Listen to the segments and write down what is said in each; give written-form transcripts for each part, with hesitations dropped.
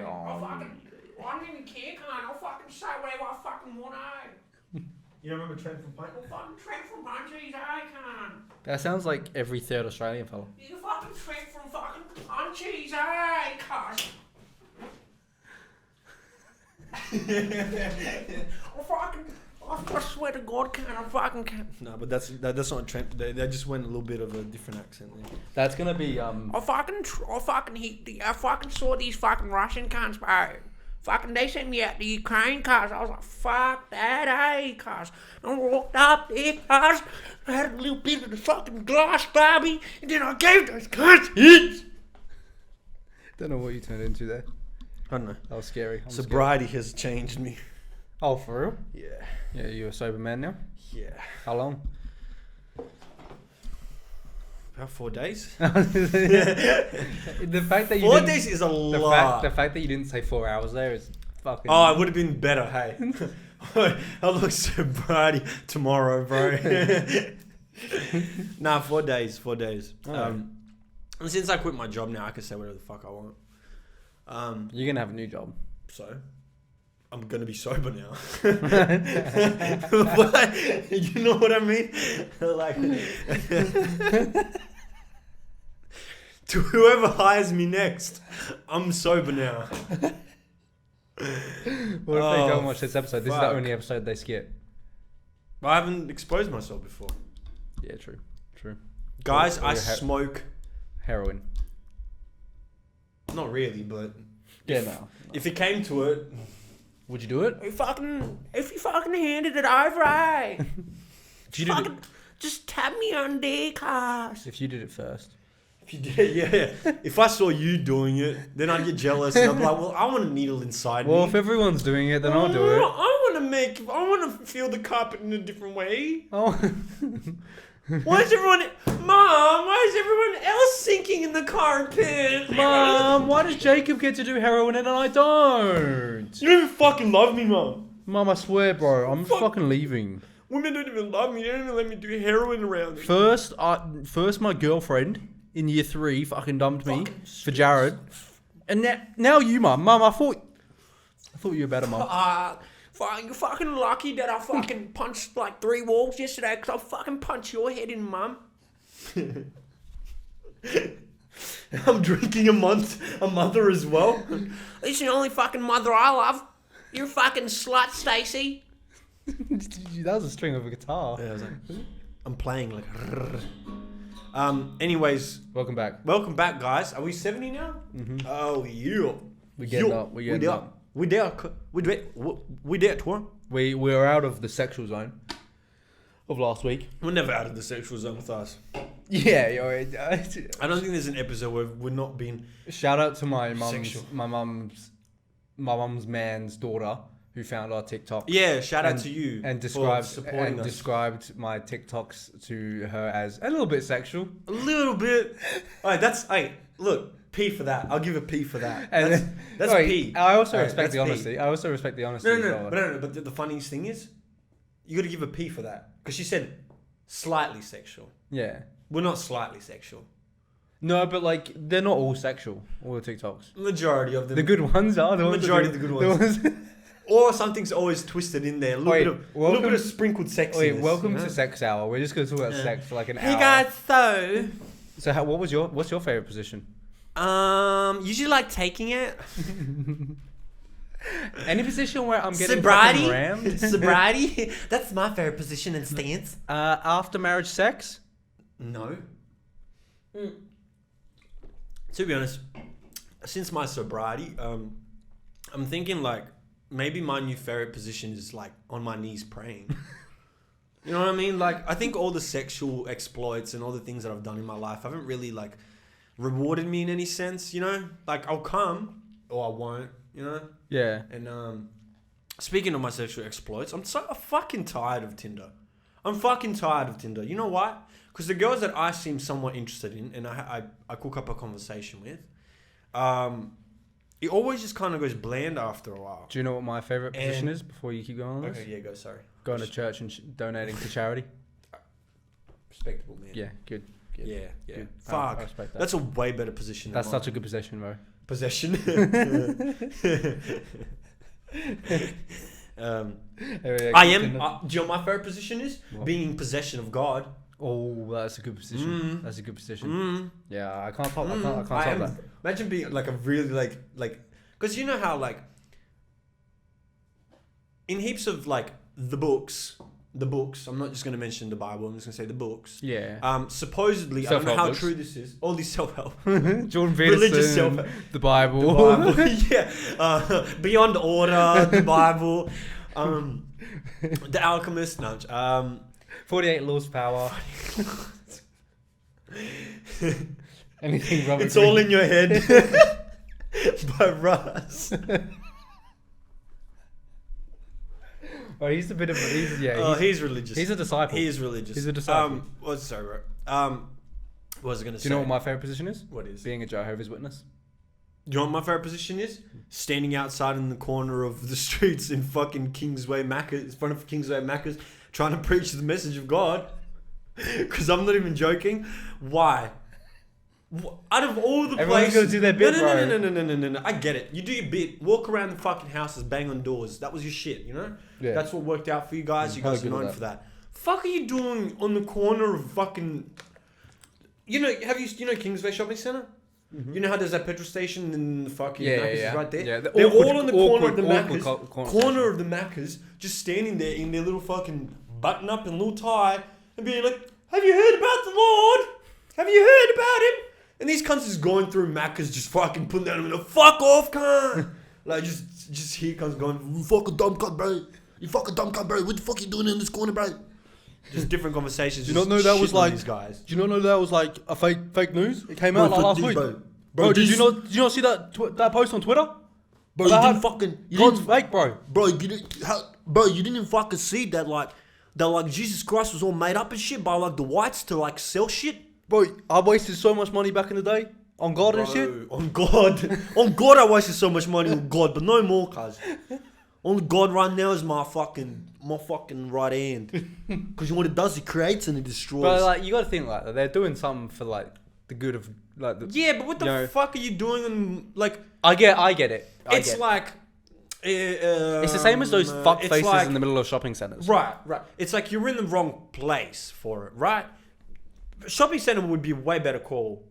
I don't even care, can't I? I'll fucking say whatever I fucking want, eh? You don't remember Trent from Punch? I'll fucking Trent from Punchies, eh, can't? That sounds like every third Australian fella. You fucking Trent from fucking Punchies, eh, cuss? I swear to God, can't. No, but that's not Trent. They just went a little bit of a different accent there. That's gonna be I fucking saw these fucking Russian cunts, bro. Fucking, they sent me out to Ukraine, cuz. I was like, fuck that, eh, cuz. I walked up there, cuz. I had a little bit of the fucking glass, baby, and then I gave those cunts hits. Don't know what you turned into there. I don't know. That was scary. Sobriety has changed me. Oh, for real? Yeah. Yeah, you're a sober man now? Yeah. How long? About 4 days. The fact that you 4 didn't, days is a lot. The fact that you didn't say 4 hours there is fucking... Oh, it would have been better, hey. I'll look sobriety tomorrow, bro. Nah, 4 days. 4 days. And since I quit my job now, I can say whatever the fuck I want. You're going to have a new job. So? I'm going to be sober now. You know what I mean? Like, to whoever hires me next, I'm sober now. What if they don't watch this episode? This is the only episode they skip. I haven't exposed myself before. Yeah, true. Guys, I smoke heroin. Not really, but Yeah, no. if it came to it, Would you do it? If you fucking handed it over, eh? If you did it, Just tap me on there, cuz. if you did it first. if you did, yeah. If I saw you doing it, then I'd get jealous and I'd be like, well, I want a needle inside Well, me. if everyone's doing it, then I'll do it. I want to feel the carpet in a different way. Oh. Why is everyone else sinking in the carpet? Mom, why does Jacob get to do heroin and I don't? You don't even fucking love me, Mum. Mom, I swear, bro, I'm fucking leaving. Women don't even love me. They don't even let me do heroin around me. First, my girlfriend in year 3 fucking dumped me for Jared, and now you, Mum, I thought you were better, Mum. You're fucking lucky that I fucking punched like 3 walls yesterday, because I'll fucking punch your head in, Mum. I'm drinking a mother as well. This is the only fucking mother I love. You're a fucking slut, Stacey. That was a string of a guitar. Yeah, I was like, I'm playing like. Anyways, Welcome back. welcome back, guys. Are we 70 now? Mm-hmm. Oh yeah. We're getting up. We there, Tor. We're out of the sexual zone of last week. We're never out of the sexual zone with us. Yeah, I don't think there's an episode where we're not being. Shout out to my Sexual. mum's man's daughter who found our TikTok. Yeah, shout out to you and for supporting us. described my TikToks to her as a little bit sexual. A little bit. Alright, look. P for that. I'll give a P for that. That's P. I also respect the honesty. I also respect the honesty. No. But the funniest thing is, you got to give a P for that because she said slightly sexual. Yeah. We're not slightly sexual. No, but like they're not all sexual. All the TikToks. Majority of them. The good ones are the majority of the good ones. Or something's always twisted in there. A little bit of sprinkled sexiness. Wait, welcome to Sex Hour. We're just going to talk about sex for like an hour. Hey guys, So what's your favorite position? Usually like taking it. Any position where I'm getting Sobriety? rammed? Sobriety? That's my favorite position and stance. After marriage sex? No. To be honest, since my sobriety, I'm thinking like maybe my new favorite position is like on my knees praying. You know what I mean? Like I think all the sexual exploits and all the things that I've done in my life haven't really like rewarded me in any sense, you know? Like I'll come or I won't, you know? Yeah. And speaking of my sexual exploits, I'm fucking tired of Tinder. I'm fucking tired of Tinder. You know why? Because the girls that I seem somewhat interested in and I cook up a conversation with, it always just kind of goes bland after a while. Do you know what my favorite position is before you keep going on this? Okay, yeah, go, sorry. Going to church and donating to charity. Respectable, man. Yeah, good. Yeah. Good. Fuck. I respect that. That's a way better position. That's such a good possession, bro. possession. I am. Do you know what my favorite position is? What? Being in possession of God. Oh, that's a good position. That's a good position. Yeah, I can't top. I can't I top am, that. imagine being like a really like, because you know how like in heaps of like the books. I'm not just going to mention the Bible. I'm just going to say the books. Yeah. Supposedly, I don't know Self-help how books. true this is. All these self-help. Jordan Religious Peterson, self-help. the Bible. The Bible. Yeah. Beyond Order, the Bible. The Alchemist. No. 48 Laws of Power. Anything Robert It's all in your head. By Russ. Oh, he's a bit of a... He's religious. He's a disciple. He is religious. He's a disciple. Sorry, bro. What was I going to say? Do you know what my favourite position is? What is? Being a Jehovah's Witness. Do you know what my favorite position is? Standing outside in the corner of the streets in fucking Kingsway Macca's, in front of Kingsway Macca's, trying to preach the message of God. Because I'm not even joking. Why? Out of all the Everyone's places... gonna do their bit, bro. No. I get it. You do your bit. Walk around the fucking houses, bang on doors. That was your shit, you know? Yeah. That's what worked out for you guys. You probably guys are good at known that. for that. Fuck are you doing on the corner of fucking... You know, you know Kingsway Shopping Centre? You know how there's that petrol station and the fucking Macca's is right there? Yeah, They're all on the corner of the awkward Macca's. corner Corner of the Macca's, just standing there in their little fucking button up and little tie and being like, have you heard about the Lord? Have you heard about him? And these cunts is going through Macca's just fucking putting down a fuck off cunt. Like just here comes going, you fucking dumb cunt, bro. You fucking dumb cunt, bro. What the fuck you doing in this corner, bro? Just different conversations. Do you not know that was like these guys? Do you not know that was like a fake news? It came out like last week. Bro, did you not see that that post on Twitter? Bro, you didn't fucking... God's fake, bro. Bro, you didn't fucking see that like Jesus Christ was all made up and shit by like the whites to like sell shit. Bro, I wasted so much money back in the day on God and shit. On God. On God, I wasted so much money on God, but no more, cuz. Only God right now is my fucking right hand. Because what it does, it creates and it destroys. But like, you gotta think like that. They're doing something for like the good of like. Yeah, but what the fuck are you doing? Like, I get it. It's like. It's the same as those fuck faces like, in the middle of shopping centers. Right. It's like you're in the wrong place for it, right? Shopping center would be a way better call.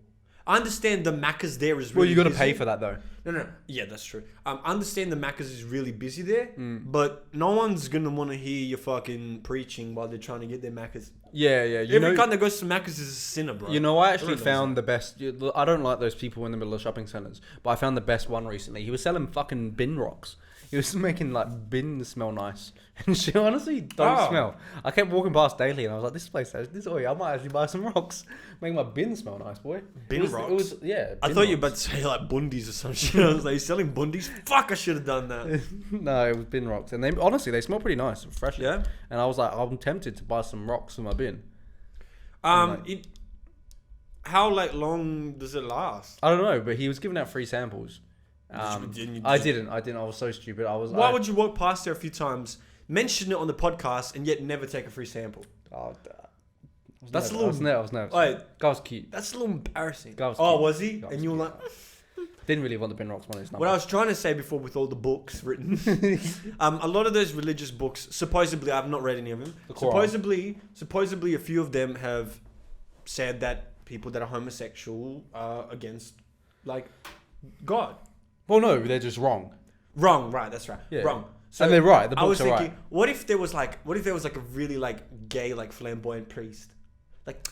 I understand the Macca's there is really Well, you got to busy. pay for that though. No. Yeah, that's true. I understand the Macca's is really busy there, but no one's going to want to hear you fucking preaching while they're trying to get their Macca's. Yeah. Every cunt that goes to Macca's is a sinner, bro. You know, I actually found the best... I don't like those people in the middle of shopping centers, but I found the best one recently. He was selling fucking bin rocks. He was making like bins smell nice. And she honestly don't smell. I kept walking past daily and I was like, this place has this oil. I might actually buy some rocks. Make my bin smell nice, boy. Rocks? Yeah. I thought you were about to say like bundis or some shit. I was like, you selling bundis? Fuck, I should have done that. No, it was bin rocks. And they honestly, they smell pretty nice and fresh. Yeah? And I was like, I'm tempted to buy some rocks in my bin. How like long does it last? I don't know, but he was giving out free samples. I didn't. I was so stupid. Why would you walk past there a few times, mention it on the podcast, and yet never take a free sample? That's a little... I was nervous. Like, Guy was cute. That's a little embarrassing. Guy was cute. Was he? Guy was And you were cute. like... Didn't really want the bin rocks money. What I was trying to say before with all the books written, a lot of those religious books, supposedly, I've not read any of them. Supposedly, a few of them have said that people that are homosexual are against, like, God. Well, no, they're just wrong. Wrong, right? That's right. Yeah. Wrong. So And they're right. The I was books are thinking, right. what if there was like a really like gay, like flamboyant priest, like,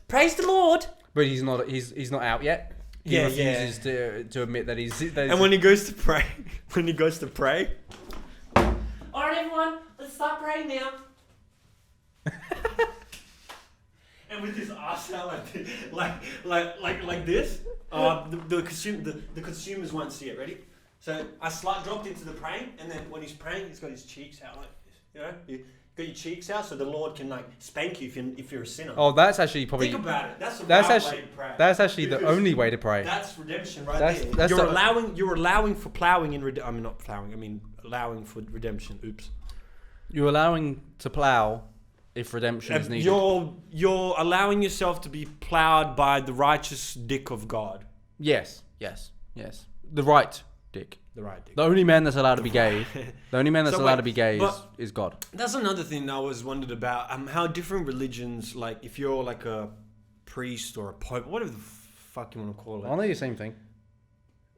praise the Lord. But he's not. He's not out yet. He refuses to admit that he's. And when he goes to pray, All right, everyone, let's start praying now. and with his ass out like this, the consumers won't see it. Ready? So I dropped into the praying, and then when he's praying, he's got his cheeks out like this. You know, you got your cheeks out, so the Lord can like spank you if you're a sinner. Oh, that's actually probably. Think about it. That's actually way to pray. That's actually the only way to pray. That's redemption right That's- there. that's You're allowing for plowing in I mean not plowing. I mean allowing for redemption. Oops. You're allowing to plow if redemption is needed. You're allowing yourself to be plowed by the righteous dick of God. Yes. The right dick. The right dick. The only man that's allowed to be gay. The only man that's allowed to be gay is God. That's another thing I was wondered about. How different religions, like if you're like a priest or a pope, whatever the fuck you want to call it. Aren't they the same thing?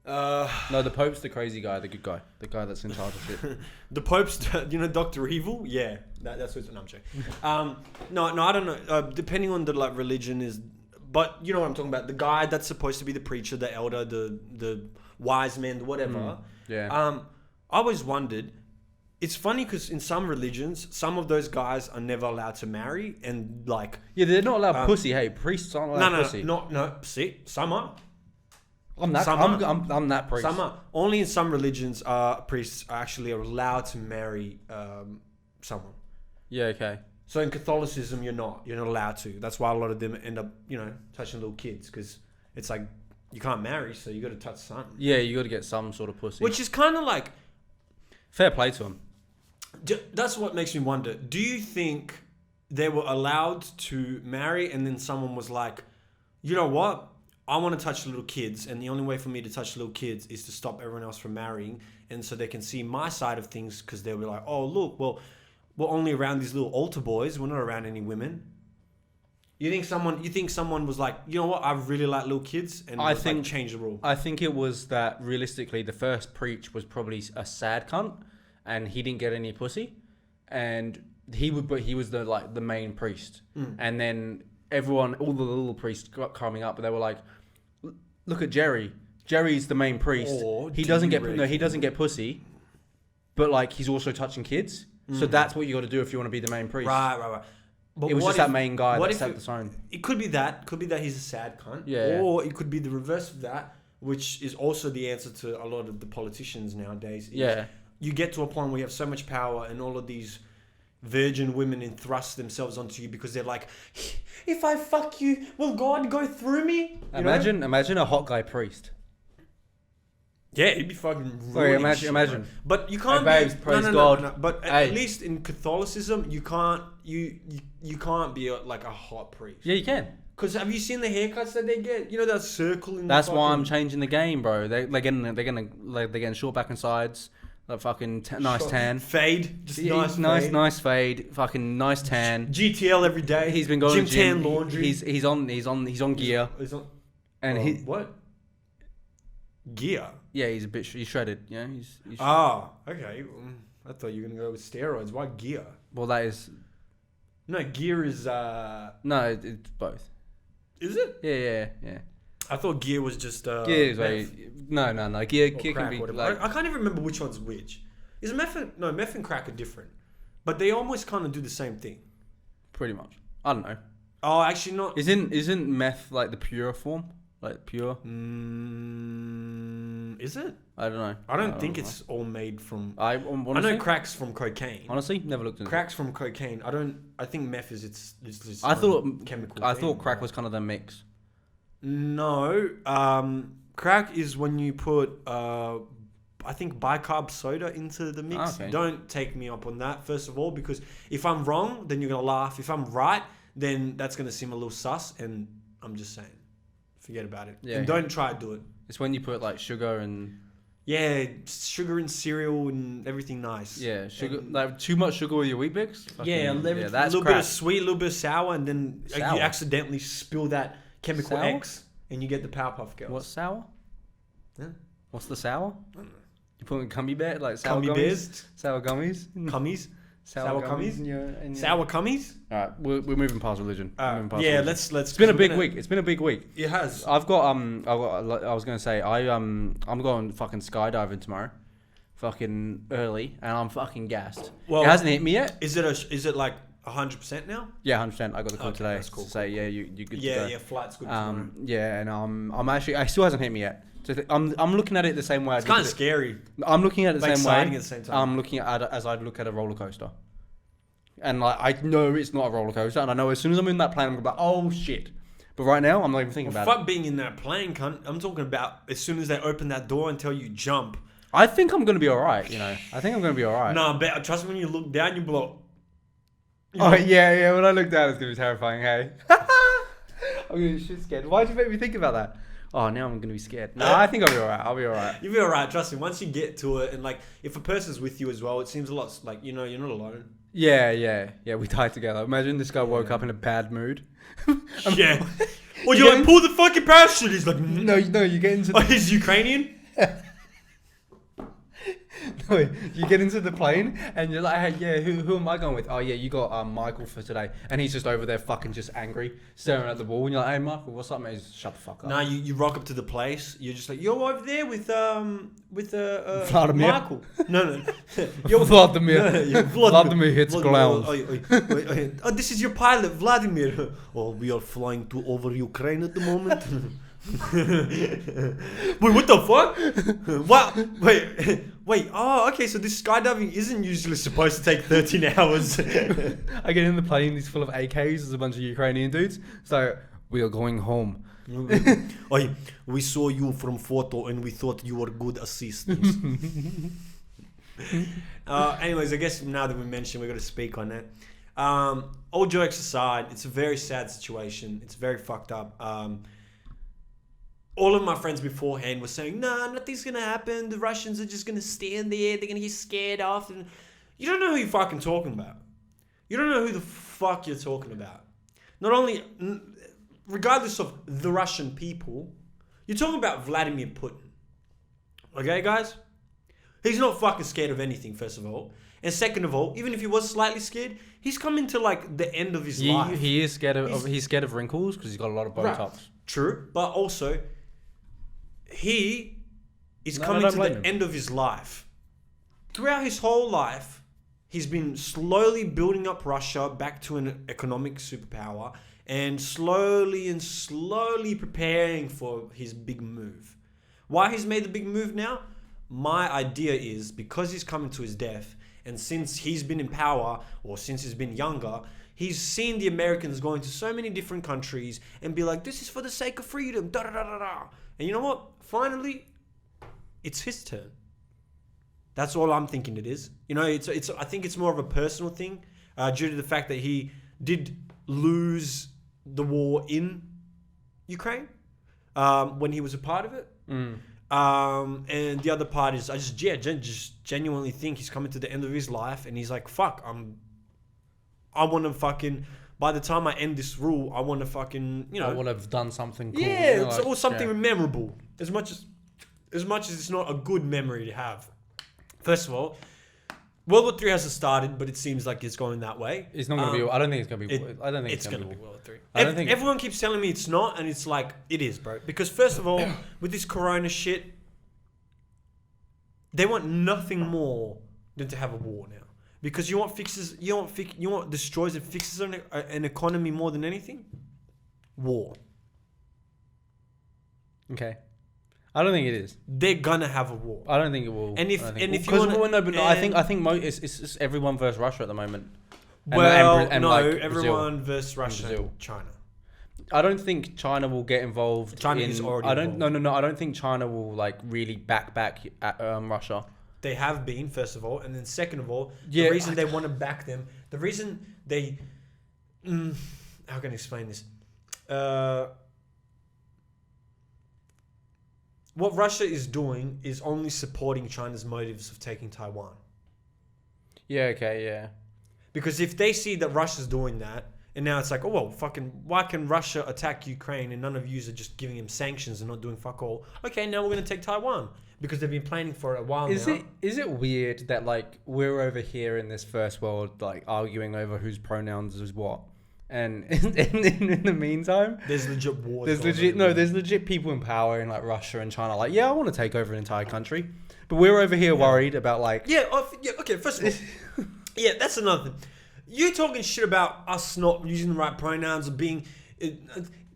No, the Pope's the crazy guy, the good guy, the guy that's in charge of shit. The Pope's, Dr. Evil? Yeah, that's what I'm saying. No, I don't know. Depending on the like religion is, but you know what I'm talking about. The guy that's supposed to be the preacher, the elder, the wise man, whatever. Yeah. I always wondered. It's funny because in some religions, some of those guys are never allowed to marry, and like yeah, they're not allowed pussy. Hey, priests aren't allowed pussy. No. See, some are. I'm that priest. Some are. Only in some religions, priests are actually allowed to marry someone. Yeah. Okay. So in Catholicism, you're not allowed to. That's why a lot of them end up, touching little kids because it's like you can't marry, so you got to touch something. Yeah, you got to get some sort of pussy. Which is kind of like fair play to them. That's what makes me wonder. Do you think they were allowed to marry, and then someone was like, you know what? I want to touch little kids, and the only way for me to touch little kids is to stop everyone else from marrying, and so they can see my side of things because they'll be like, oh, look, well, we're only around these little altar boys. We're not around any women. You think someone was like, you know what? I really like little kids, and I think change the rule. I think it was that realistically, the first preach was probably a sad cunt, and he didn't get any pussy, and he was the main priest, and then everyone, all the little priests got coming up, but they were like, look at Jerry. Jerry's the main priest. He doesn't get pussy, but like he's also touching kids. So that's what you got to do if you want to be the main priest. Right. But it was just that main guy that set the tone. It could be that. Could be that he's a sad cunt. Yeah. Or it could be the reverse of that, which is also the answer to a lot of the politicians nowadays. Yeah. You get to a point where you have so much power, and all of these virgin women enthrust themselves onto you because they're like, if I fuck you, will God go through me? Imagine a hot guy priest. Yeah, he'd be fucking. Sorry, imagine. But you can't. Hey, babes, praise God. No. But at least in Catholicism, you can't. You can't be like a hot priest. Yeah, you can. Because have you seen the haircuts that they get? You know that circle in. That's why I'm changing the game, bro. They're getting short back and sides. Like fucking nice tan. Fade. Just nice fade. Fucking nice tan. GTL every day. He's been going gym to gym. Tan laundry. He's on gear. He's on. And what? Gear. Yeah, he's a bit. He's shredded. Yeah, he's okay. I thought you were gonna go with steroids. Why gear? Well, that is. No, gear is. No, it's both. Is it? Yeah. I thought gear was just. Gear is no. Gear can be. Like, I can't even remember which one's which. Is meth and crack are different, but they almost kind of do the same thing. Pretty much. I don't know. Oh, actually not. Isn't meth like the pure form? Like pure? Is it? I don't know. I don't think it's all made from. I honestly, know crack's from cocaine. Honestly, never looked into crack's from cocaine. I think meth is its I thought chemical. I thought crack was kind of the mix. No, crack is when you put I think bicarb soda into the mix. Okay. Don't take me up on that, first of all, because if I'm wrong, then you're gonna laugh. If I'm right, then that's gonna seem a little sus, and I'm just saying, forget about it. Yeah. And don't try to do it. It's when you put like sugar and. Yeah, sugar and cereal and everything nice. Yeah, sugar, like too much sugar with your Weet Bix. Yeah, a little bit of sweet, a little bit of sour, and then you accidentally spill that chemical Sour? X, and you get the Powerpuff Girls. What's sour? Yeah. What's the sour? I don't know. You put in gummy bear, like sour Gummy gummies? bears? Sour gummies? Cummies? Sour gummies? in your... Sour cummies? Alright, we're moving past religion. Let's. It's been a big week. It's been a big week. It has. I was gonna say I'm going fucking skydiving tomorrow, fucking early, and I'm fucking gassed. Well, it hasn't hit me yet. Is it like 100% now? Yeah, 100%. I got the call today that's cool. to say you're good to go. Yeah, flight's good tomorrow. Yeah, and I'm actually it still hasn't hit me yet. So I'm looking at it the same way. It's kind of scary. I'm looking at it the same way. Exciting at the same time. I'm looking at it as I'd look at a roller coaster. And like I know it's not a roller coaster, and I know as soon as I'm in that plane, I'm gonna be like, oh shit. But right now, I'm not even thinking about fuck being in that plane, cunt. I'm talking about as soon as they open that door and tell you jump. I think I'm gonna be alright. I think I'm gonna be alright. Nah, trust me, when you look down, you blow. Oh yeah. When I look down, it's gonna be terrifying. Hey, I'm gonna be shit scared. Why'd you make me think about that? Oh, now I'm gonna be scared. No, I think I'll be alright. You'll be alright. Trust me. Once you get to it, and like, if a person's with you as well, it seems a lot like you're not alone. Yeah. We died together. Imagine this guy woke up in a bad mood. Yeah. Or you're like, pull the fucking parachute. He's like, no, you get into. Oh, he's Ukrainian. No, you get into the plane and you're like, hey, yeah, who am I going with? Oh, yeah, you got Michael for today. And he's just over there fucking just angry, staring at the wall. And you're like, hey, Michael, what's up, mate? He's, shut the fuck up. Nah, you rock up to the place. You're just like, you're over there with Vladimir. Michael. No. You're Vladimir. Vladimir hits ground. Oh, this is your pilot, Vladimir. Oh, we are flying over Ukraine at the moment. Wait, what the fuck? What? Wait. Oh, okay. So this skydiving isn't usually supposed to take 13 hours. I get in the plane. He's full of AKs. There's a bunch of Ukrainian dudes. So we are going home. Oh, we saw you from photo and we thought you were good assistants. Anyways, I guess now that we mentioned, we're going to speak on that. All jokes aside, it's a very sad situation. It's very fucked up. All of my friends beforehand were saying, nah, nothing's going to happen. The Russians are just going to stand there. They're going to get scared off. And you don't know who you're fucking talking about. You don't know who the fuck you're talking about. Not only, regardless of the Russian people, you're talking about Vladimir Putin. Okay, guys? He's not fucking scared of anything, first of all. And second of all, even if he was slightly scared, he's coming to like the end of his life. He is scared of he's scared of wrinkles because he's got a lot of Botox. Right. True, but also he is coming to the end of his life. Throughout his whole life, he's been slowly building up Russia back to an economic superpower and slowly preparing for his big move. Why he's made the big move now? My idea is because he's coming to his death, and since he's been in power, or since he's been younger, he's seen the Americans going to so many different countries and be like, this is for the sake of freedom, da-da-da-da-da. And you know what? Finally, it's his turn. That's all I'm thinking it is. You know, I think it's more of a personal thing due to the fact that he did lose the war in Ukraine when he was a part of it. And the other part is I just genuinely think he's coming to the end of his life and he's like, fuck, I want to fucking, by the time I end this rule, I want to fucking, you know. I want to have done something cool. Yeah, you know, or something memorable. As much as it's not a good memory to have. First of all, World War III hasn't started, but it seems like it's going that way. It's not going to be. I don't think it's going to be. I don't think it's going to be World War III. I don't think everyone keeps telling me it's not, and it's like it is, bro. Because first of all, with this Corona shit, they want nothing more than to have a war now. Because you want fixes, you want destroys and fixes an economy more than anything. War. Okay. I don't think it is. They're gonna have a war. I don't think it will. And if you want, I think it's just everyone versus Russia at the moment. Everyone versus Russia, and China. I don't think China will get involved. China is already involved. No. I don't think China will like really back at Russia. They have been, first of all, and then second of all, the reason they want to back them, the reason they, how can I explain this? What Russia is doing is only supporting China's motives of taking Taiwan. Yeah, okay, yeah. Because if they see that Russia's doing that, and now it's like, oh, well, fucking, why can Russia attack Ukraine and none of you are just giving him sanctions and not doing fuck all? Okay, now we're going to take Taiwan. Because they've been planning for a while now. Is it weird that, like, we're over here in this first world, like, arguing over whose pronouns is what? And in the meantime, there's legit wars. There's legit people in power in like Russia and China. Like, yeah, I want to take over an entire country, but we're over here worried about like. Okay. First of all, that's another thing. You're talking shit about us not using the right pronouns or being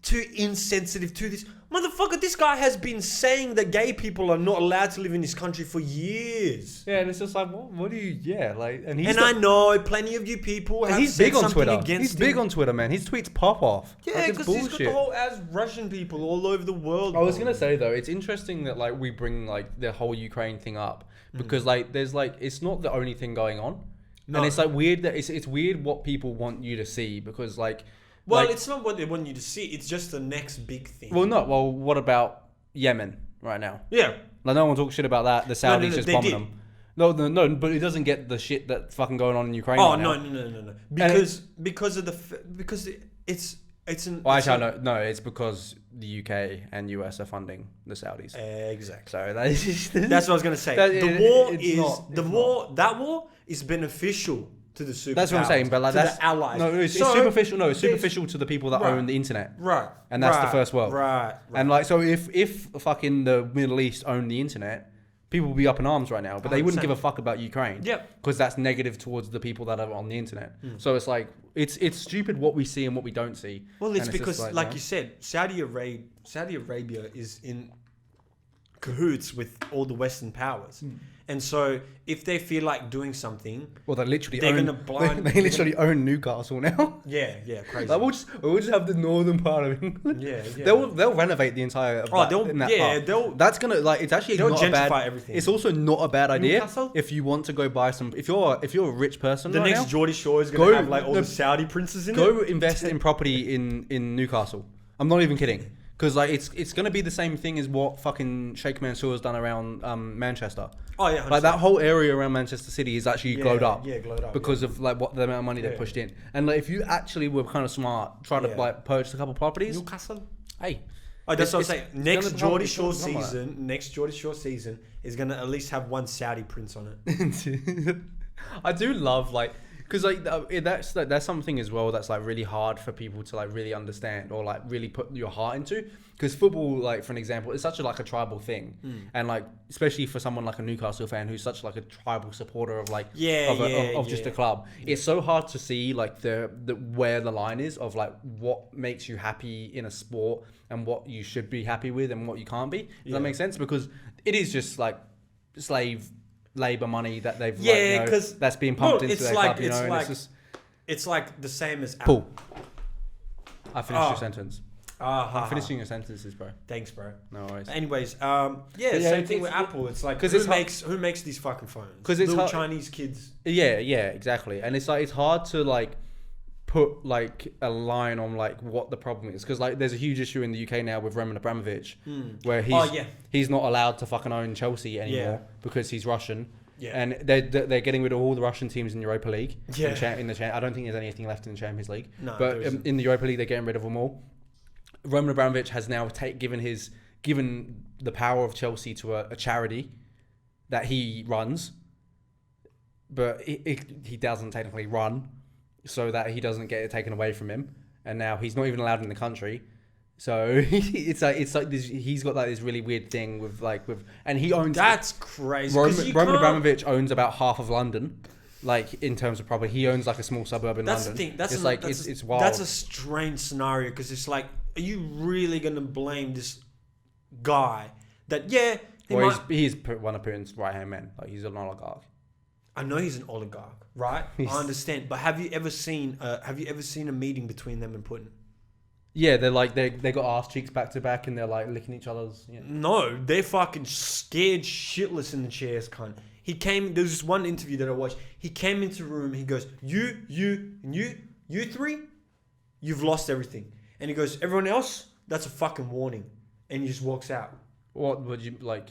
too insensitive to this. Motherfucker, this guy has been saying that gay people are not allowed to live in this country for years. Yeah, and it's just like, what do you... Yeah, like... And I know plenty of you people have he's said big on something Twitter. against He's big on Twitter, man. His tweets pop off. Yeah, because he's got the whole as Russian people all over the world. I was going to say, though, it's interesting that, like, we bring, like, the whole Ukraine thing up. Because, like, there's, like... It's not the only thing going on. And it's like weird that it's weird what people want you to see because it's not what they want you to see. It's just the next big thing. Well, what about Yemen right now? Yeah. Like no one talks shit about that. The Saudis just bombing them. No, but it doesn't get the shit that's fucking going on in Ukraine. Oh right no, now. no. Because it's an. Well, actually, no. It's because the UK and US are funding the Saudis. Exactly. So that is just, that's what I was gonna say. That war is beneficial to the superpowers. That's what I'm saying. But like to that's the allies. No, it's superficial. No, it's superficial to the people that own the internet. Right. And that's the first world. Right. And like, so if fucking the Middle East owned the internet, people would be up in arms right now, but they wouldn't 100%. give a fuck about Ukraine. Yep. Because that's negative towards the people that are on the internet. So it's like, it's stupid what we see and what we don't see. Well, it's And because, just like you said, Saudi Arabia is in cahoots with all the Western powers. And so if they feel like doing something, Well, they literally own Newcastle now. yeah, crazy. Like, we'll just have the northern part of England. Yeah. They'll renovate the entire. That's gonna it's actually they'll not a bad. gentrify everything. It's also not a bad idea Newcastle? if you want to go buy some. If you're a rich person, The right next now, Geordie Shore is going to have like all the Saudi princes in it. go invest in property in Newcastle. I'm not even kidding. Because like it's gonna be the same thing as what fucking Sheikh Mansour has done around Manchester. Oh yeah, 100%. Like that whole area around Manchester City is actually glowed up. Yeah, glowed up because of like what the amount of money they pushed in. And like if you actually were kind of smart, try to like purchase a couple properties. Newcastle. Hey, Oh, that's what I'm saying. Next Geordie Shore season is gonna at least have one Saudi prince on it. I do love because that's something as well that's like really hard for people to like really understand or like really put your heart into, because football, like for an example, is such a a tribal thing, and like especially for someone like a Newcastle fan who's such like a tribal supporter of just a club. It's so hard to see like the where the line is of like what makes you happy in a sport and what you should be happy with and what you can't be. Does that make sense? Because it is just like slave labor money that they've that's being pumped into their club, it's like the same as Paul. I finished your sentence. I'm finishing your sentences, bro. Thanks, bro. No worries. Anyways, same thing with Apple. It's like who makes these fucking phones? Because it's little Chinese kids. Yeah, exactly. And it's like it's hard to like put like a line on like what the problem is, because like there's a huge issue in the UK now with Roman Abramovich where he's not allowed to fucking own Chelsea anymore because he's Russian. Yeah. And they're getting rid of all the Russian teams in Europa League. Yeah. I don't think there's anything left in the Champions League. No, but in the Europa League they're getting rid of them all. Roman Abramovich has now given the power of Chelsea to a charity that he runs, but he doesn't technically run, so that he doesn't get it taken away from him, and now he's not even allowed in the country. So it's like this, he's got like this really weird thing with and he owns. That's crazy. Roman Abramovich owns about half of London. Like in terms of property, he owns like a small suburb in London. That's the thing. It's wild. That's a strange scenario, because it's like, are you really gonna blame this guy that he's one of Putin's right hand men. Like he's an oligarch. I know he's an oligarch, right? I understand, but have you ever seen a meeting between them and Putin? Yeah, they're like they got arse cheeks back to back and they're like licking each other's. You know. No, they're fucking scared shitless in the chairs, cunt. There was this one interview that I watched. He came into the room. He goes, you three, you've lost everything. And he goes, everyone else, that's a fucking warning. And he just walks out. What would you like?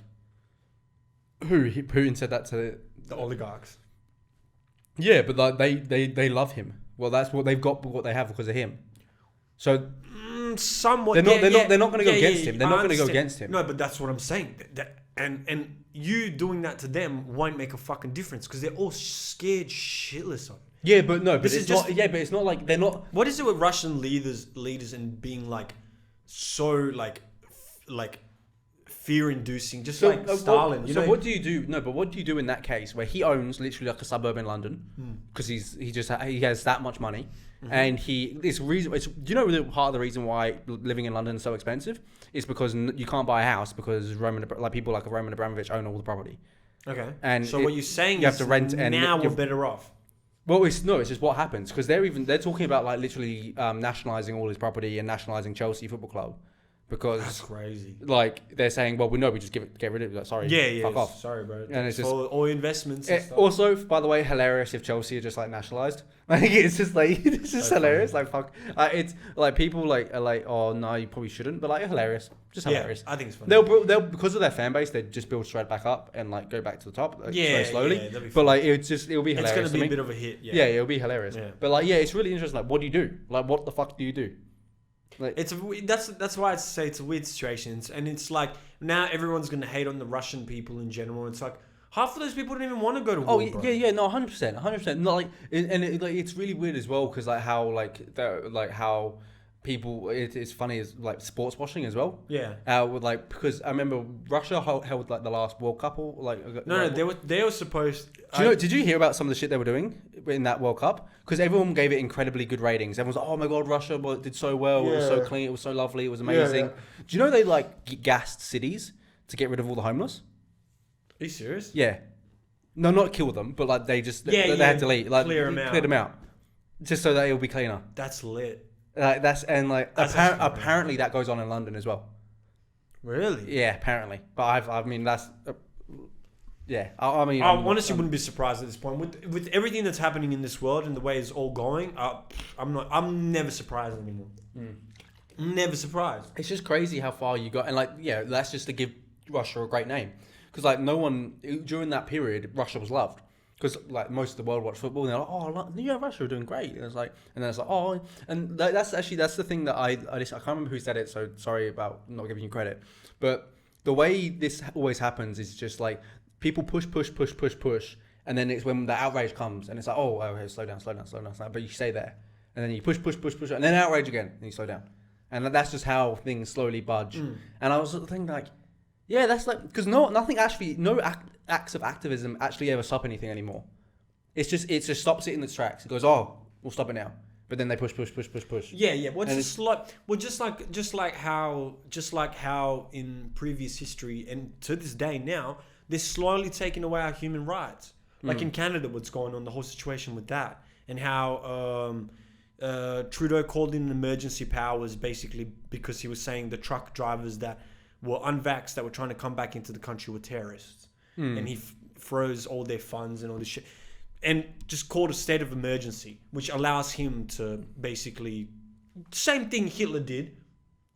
Putin said that to the oligarchs. Yeah, but like they love him. Well, that's what they've got, what they have because of him. So somewhat, they're not going to go against him. They're not going to go against him. No, but that's what I'm saying. And you doing that to them won't make a fucking difference, because they're all scared shitless of it. Yeah, but no, but it's not. Yeah, but it's not like they're not. What is it with Russian leaders and being like so like fear-inducing, just like Stalin? What do you do? No, but what do you do in that case where he owns literally like a suburb in London because he has that much money, and do you know part of the reason why living in London is so expensive is because you can't buy a house because people like Roman Abramovich own all the property. Okay, and so what you're saying you have to rent, and now we're better off. Well, it's just what happens, because they're talking about like literally nationalising all his property and nationalising Chelsea Football Club, because That's crazy. like they're saying, well, we know we just get rid of it. Like, sorry, Yeah. fuck off. Sorry, bro. And it's just all investments. And stuff. also, by the way, hilarious if Chelsea are just like nationalized. Like it's just like it's just So hilarious. funny. Like fuck, it's like people like are like, oh no, you probably shouldn't, but like hilarious, just hilarious. I think it's funny. They'll because of their fan base, they just build straight back up and like go back to the top, like, very slowly. that'd be But fun. like it'll be hilarious. It's gonna to be me. a bit of a hit. Yeah, it'll be hilarious. Yeah. But like, yeah, it's really interesting. Like, what do you do? Like, what the fuck do you do? Like, That's why I say it's a weird situation, and it's like now everyone's gonna hate on the Russian people in general. It's like half of those people don't even want to go to war. Bro. no, 100%. Not like, like it's really weird as well because like how how people it's funny is like sports washing as well. Yeah. With like because I remember Russia held like the last World Cup or like No, they were supposed. Did you hear about some of the shit they were doing in that World Cup? Because everyone gave it incredibly good ratings. Everyone's like, oh my god, Russia did so well. It was so clean. It was so lovely. It was amazing. Yeah. Do you know they like gassed cities to get rid of all the homeless? Are you serious? Yeah. No, not kill them, but like they just they had to leave, like clear them out, just so that it'll be cleaner. That's lit. Like that's That's apparently that goes on in London as well. Really? Yeah, apparently. But I mean that's yeah. I mean, I honestly wouldn't be surprised at this point with everything that's happening in this world and the way it's all going. I'm never surprised anymore. I'm never surprised. It's just crazy how far you got, and like that's just to give Russia a great name. Because like no one during that period, Russia was loved. Because like most of the world watched football, and they're like, "Oh, yeah, Russia are doing great." And it's like, and then it's like, "Oh," and that's the thing that I can't remember who said it. So sorry about not giving you credit, but the way this always happens is just like people push, and then it's when the outrage comes, and it's like, "Oh, okay, slow down," but you stay there, and then you push, and then outrage again, and you slow down, and that's just how things slowly budge. And I was thinking like. Yeah, that's like because no acts of activism actually ever stop anything anymore. It just stops it in its tracks. It goes, oh, we'll stop it now. But then they push. Yeah. Just like how in previous history and to this day now, they're slowly taking away our human rights. Like in Canada, what's going on, the whole situation with that, and how Trudeau called in emergency powers basically because he was saying the truck drivers that were unvaxxed that were trying to come back into the country were terrorists. And he froze all their funds and all this shit. And just called a state of emergency, which allows him to basically... Same thing Hitler did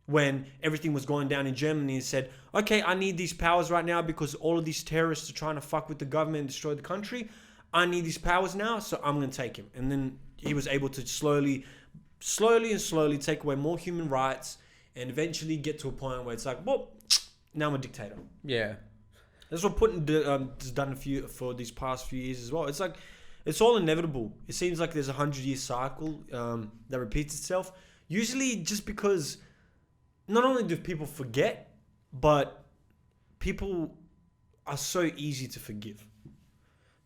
when everything was going down in Germany and said, okay, I need these powers right now because all of these terrorists are trying to fuck with the government and destroy the country. I need these powers now, so I'm going to take him. And then he was able to slowly take away more human rights and eventually get to a point where it's like, well, now I'm a dictator. Yeah. That's what Putin has done for these past few years as well. It's like, it's all inevitable. It seems like there's a 100-year cycle that repeats itself. Usually just because not only do people forget, but people are so easy to forgive.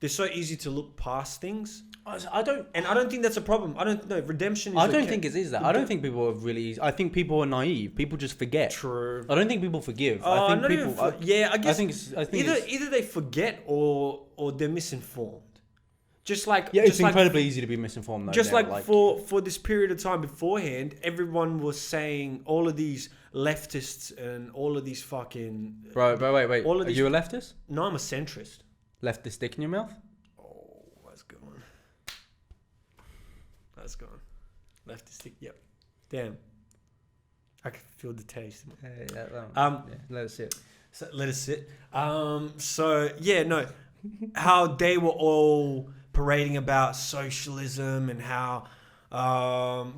They're so easy to look past things. I don't think that's a problem. I don't know. Redemption is I don't think it is that. I don't think people are really... I think people are naive. People just forget. True. I don't think people forgive. I think not people... even I guess I think either they forget or they're misinformed. Just like... Yeah, it's just like, incredibly easy to be misinformed though. just now, like for this period of time beforehand, everyone was saying all of these leftists and all of these fucking... Bro, wait. all of Are these- you a leftist? No, I'm a centrist. Left the stick in your mouth? That's gone. That's gone. Left the stick. Yep. Damn. I can feel the taste. Let it sit. So let it sit. So yeah, no. How they were all parading about socialism and how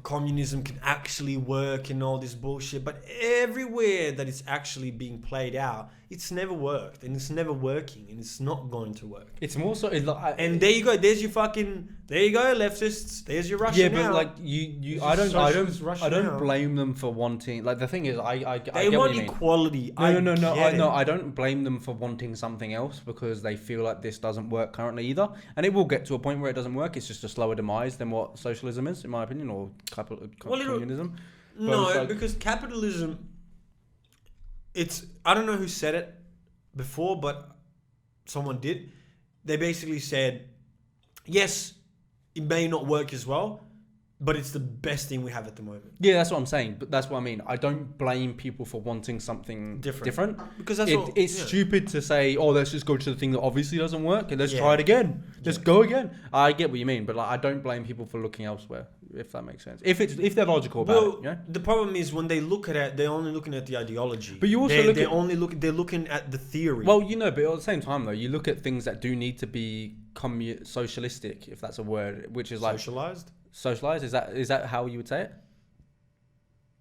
communism can actually work and all this bullshit, but everywhere that it's actually being played out, it's never worked and it's never working and it's not going to work. It's more so... And there you go. There's your fucking... There you go, leftists. There's your Russia now. Yeah, but like you I don't blame them for wanting... Like the thing is, I they get want what you mean. equality. No, I don't blame them for wanting something else because they feel like this doesn't work currently either. And it will get to a point where it doesn't work. It's just a slower demise than what socialism is, in my opinion, or communism. No, because capitalism... It's... I don't know who said it before, but someone did. They basically said, yes, it may not work as well, but it's the best thing we have at the moment. Yeah, that's what I'm saying. But that's what I mean. I don't blame people for wanting something different. Because that's it's stupid to say, oh, let's just go to the thing that obviously doesn't work and let's try it again. Let's go again. I get what you mean, but like, I don't blame people for looking elsewhere, if that makes sense. If they're logical about it. Yeah? The problem is when they look at it, they're only looking at the ideology. But you also they're looking at the theory. Well, you know, but at the same time though, you look at things that do need to be socialistic, if that's a word, which is like socialized. Is that how you would say it?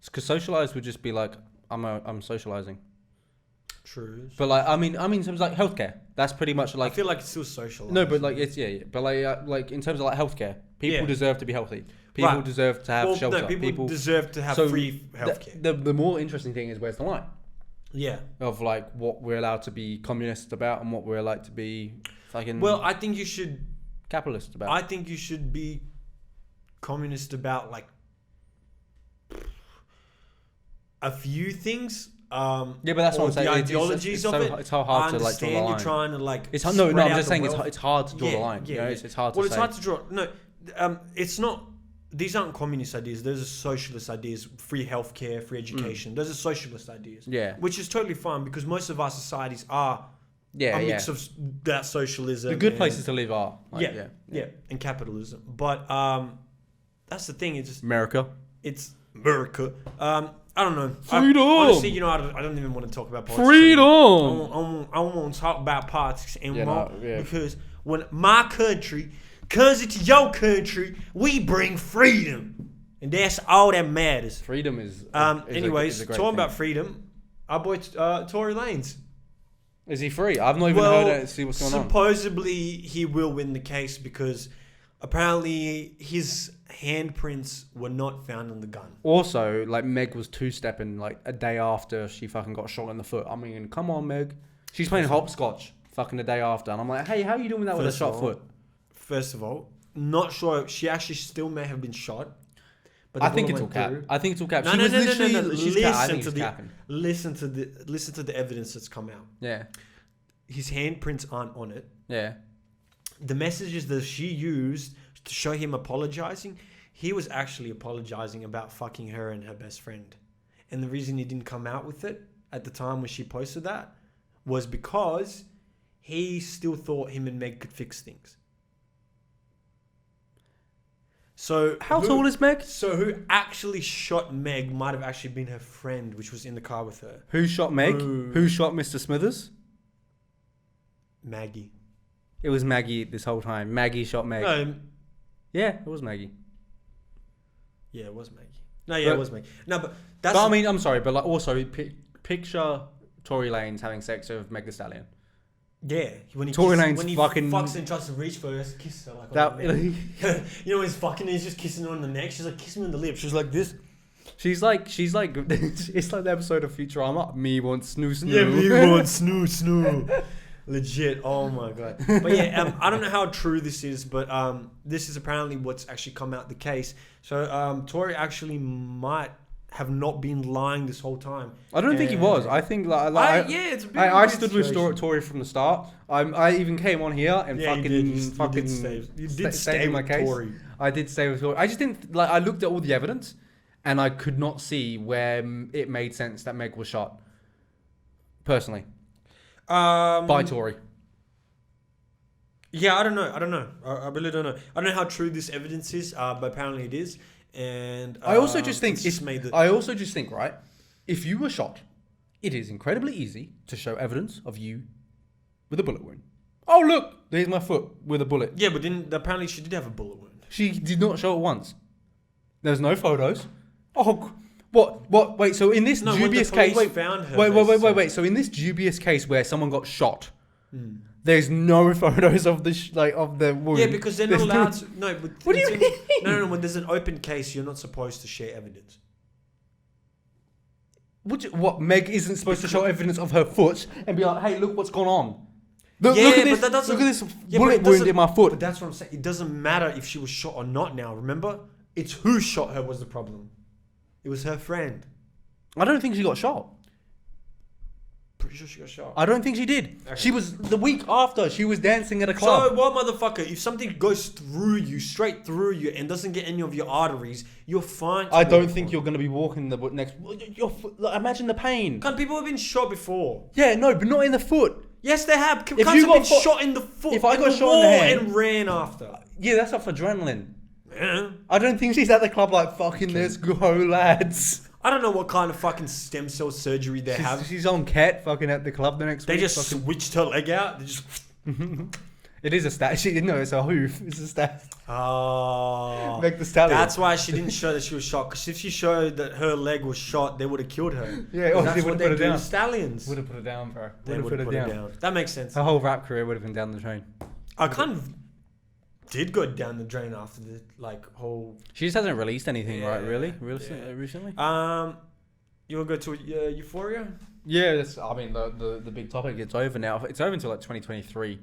Because socialized would just be like I'm socializing. True. But like I mean in terms of like healthcare, that's pretty much like I feel like it's still socialized. No, but like it's but like in terms of like healthcare, people deserve to be healthy. People deserve to have shelter. No, people deserve to have free healthcare. The more interesting thing is where's the line? Yeah. Of like what we're allowed to be communist about and what we're allowed to be fucking. Well, I think you should capitalist about. I think you should be communist about like a few things. Yeah, but that's what I'm saying. The ideologies of it. It's so hard to like draw the line. You're trying to like. It's hard, I'm just saying it's hard to draw the line. Yeah, it's hard to say. Well, it's hard to draw. No, it's not. These aren't communist ideas. Those are socialist ideas. Free healthcare, free education. Those are socialist ideas. Yeah. Which is totally fine because most of our societies are a mix of that socialism. The good places to live are. Like, yeah, and capitalism. But that's the thing. It's just America. It's America. I don't know. Freedom. Honestly, you know, I don't even want to talk about politics. Freedom. I won't talk about politics anymore because when my country, cause it's your country, we bring freedom, and that's all that matters. Freedom is. Anyways, talking about freedom, our boy Tory Lanez. Is he free? I've not even heard it. See what's going on. Supposedly, he will win the case because apparently his handprints were not found on the gun. Also, like Meg was two-stepping like a day after she fucking got shot in the foot. I mean, come on, Meg. She's playing hopscotch fucking the day after, and I'm like, hey, how are you doing that with a shot foot? First of all, not sure. She actually still may have been shot. But I think it's all cap. I think it's all cap. No. Listen to the evidence that's come out. Yeah. His handprints aren't on it. Yeah. The messages that she used to show him apologizing, he was actually apologizing about fucking her and her best friend. And the reason he didn't come out with it at the time when she posted that was because he still thought him and Meg could fix things. So how tall is Meg? So who actually shot Meg might have actually been her friend, which was in the car with her. Who shot Meg? Who shot Mr. Smithers? Maggie. It was Maggie this whole time. Maggie shot Meg. No. Yeah, it was Maggie. Yeah, it was Maggie. No, yeah, it was Maggie. No, but that's... But I mean, I'm sorry, but like also picture Tory Lanez having sex with Meg Thee Stallion. Yeah, when he fucks and tries to reach for her, kiss her like that. You know, he's fucking, he's just kissing her on the neck. She's like kissing him on the lips. She's like this. She's like, it's like the episode of Futurama. Me wants snoo snoo. Yeah, me wants snoo snoo. Legit. Oh my god. But yeah, I don't know how true this is, but this is apparently what's actually come out the case. So Tory actually might have not been lying this whole time. I don't think he was. I think it's a bit I stood with Tory from the start. I even came on here and you did stay my case. Tory. I did stay with Tory. I just didn't like. I looked at all the evidence, and I could not see where it made sense that Meg was shot. Personally, by Tory. Yeah, I don't know. I really don't know. I don't know how true this evidence is, but apparently it is. And I also just think right, if you were shot, it is incredibly easy to show evidence of you with a bullet wound. Oh look, there's my foot with a bullet. Yeah, but then apparently she did have a bullet wound. She did not show it once. There's no photos. Oh, what? Wait. So in this dubious case, wait. So in this dubious case where someone got shot. There's no photos of the wound. Yeah, because they're not allowed to. No, but what do you mean? No. When there's an open case, you're not supposed to share evidence. What? Meg isn't supposed to show evidence of her foot and be like, "Hey, look what's gone on. Look at this bullet wound in my foot." But that's what I'm saying. It doesn't matter if she was shot or not. Now, remember, it's who shot her was the problem. It was her friend. I don't think she got shot. pretty sure she got shot. I don't think she did. Okay. She was the week after. She was dancing at a club. So what, motherfucker? If something goes through you, straight through you, and doesn't get any of your arteries, you're fine. I don't think you're gonna be walking the next. Imagine the pain. Can't people have been shot before? Yeah, no, but not in the foot. Yes, they have. If Cunts you have got been fo- shot in the foot. if I in got the shot in the wall hand- and ran after. Yeah, that's off adrenaline. Yeah. I don't think she's at the club like fucking. Let's go, lads. I don't know what kind of fucking stem cell surgery they have. She's on cat fucking at the club the next They week. just fucking- switched her leg out. They just. It is a stat. She no, it's a hoof. It's a stat. Oh. Make the stallion. That's why she didn't show that she was shot. Because if she showed that her leg was shot, they would have killed her. Yeah, 'Cause or that's they what would've they put her do down. to stallions. Would have put it down, bro. They would have put it down. That makes sense. Her whole rap career would have been down the drain. I kind of did go down the drain after the whole. She just hasn't released anything, Yeah, right? Really, yeah. recently. You want to go to Euphoria? Yeah, that's. I mean, the big topic. It's over now. It's over until like 2023.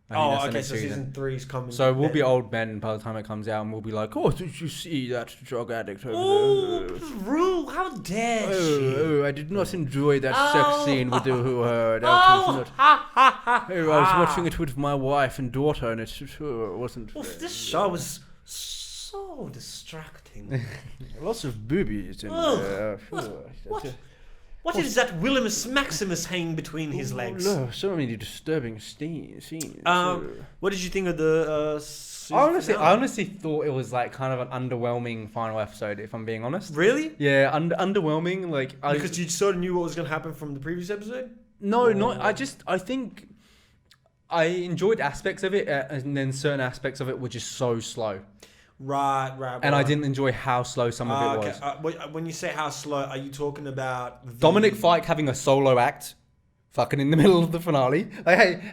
I think that's the Okay. next So season 3 is coming. So we'll then. be old men by the time it comes out, and we'll be like, "Oh, did you see that drug addict over Oh, there? Rue, how dare she? Oh, I did not enjoy that sex scene with her. That Oh, was not. ha ha ha! I was watching it with my wife and daughter, and it wasn't. Oof, this show was so distracting. Lots of boobies in Ugh. there. What? What is that Willimus Maximus hanging between his legs? No, so many disturbing scenes. What did you think of the? I honestly thought it was like kind of an underwhelming final episode. If I'm being honest. Really? Yeah, underwhelming. Like Because you sort of knew what was going to happen from the previous episode. No, not. I think I enjoyed aspects of it, and then certain aspects of it were just so slow. Right. And I didn't enjoy how slow some of it was. When you say how slow, are you talking about Dominic Fike having a solo act, fucking in the middle of the finale. Like,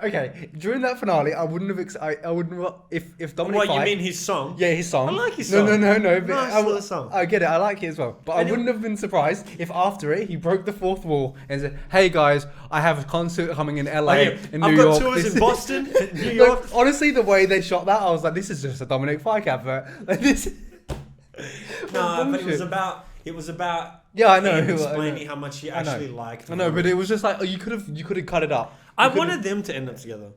okay. During that finale, I wouldn't have. I wouldn't. If Dominic What, Fike. you mean his song? Yeah, his song. I like his song. No. But Nice little song. I get it. I like it as well. But I wouldn't have been surprised if after it he broke the fourth wall and said, "Hey guys, I have a concert coming in LA, in New I've York. got tours in Boston, New Like, York." honestly, the way they shot that, I was like, "This is just a Dominic Fike advert." Like this. No, but Bullshit. it was about. Yeah, I know. him I know. explaining how much he actually liked. I know, but it was just like you could have cut it up. I wanted them to end up together,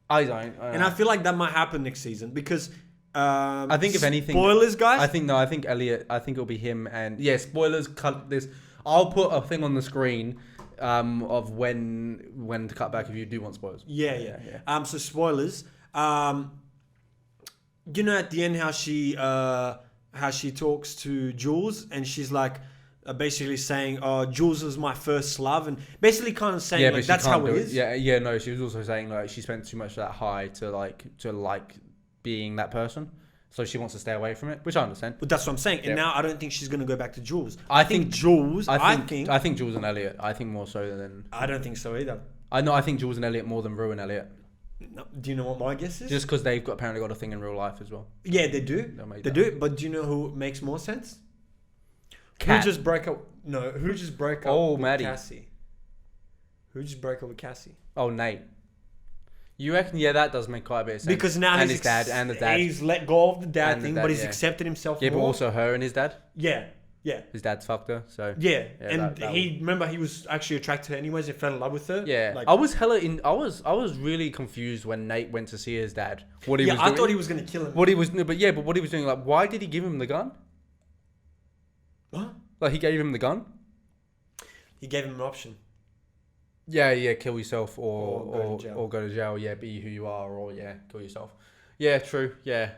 I don't. and I feel like that might happen next season because. I think if anything, spoilers, guys. I think Elliot. I think it'll be him and spoilers. Cut this. I'll put a thing on the screen of when to cut back if you do want spoilers. Yeah. So spoilers. You know, at the end, how she talks to Jules, and she's like, basically saying, "Oh, Jules was my first love," and basically kind of saying like, that's how it is. Yeah. No, she was also saying like she spent too much of that high to like being that person, so she wants to stay away from it, which I understand. But that's what I'm saying. And now I don't think she's gonna go back to Jules. I think Jules. I think Jules and Elliot. I think more so than. I don't think so either. I think Jules and Elliot more than Rue and Elliot. No, do you know what my guess is? Just because they've apparently got a thing in real life as well. Yeah, they do. They They do. But do you know who makes more sense? Cat. Who just broke up? No, who just broke up? with Maddie. Cassie. Who just broke up with Cassie? Oh, Nate. You reckon? Yeah, that does make quite a bit of sense. Because now and his dad and the dad. he's let go of the dad And the thing, dad, but he's yeah. accepted himself. Yeah, but more. also her and his dad. Yeah. His dad's fucked her, so. Yeah, Yeah, and that he remember he was actually attracted to her anyways and fell in love with her. Yeah, like, I was I was really confused when Nate went to see his dad. What he was I doing. thought he was gonna kill him. What he was, no, but what he was doing, like, why did he give him the gun? What? Like, he gave him the gun. He gave him an option. Yeah, kill yourself Or go to jail. or go to jail. Yeah, be who you are, or kill yourself. Yeah, true. Yeah.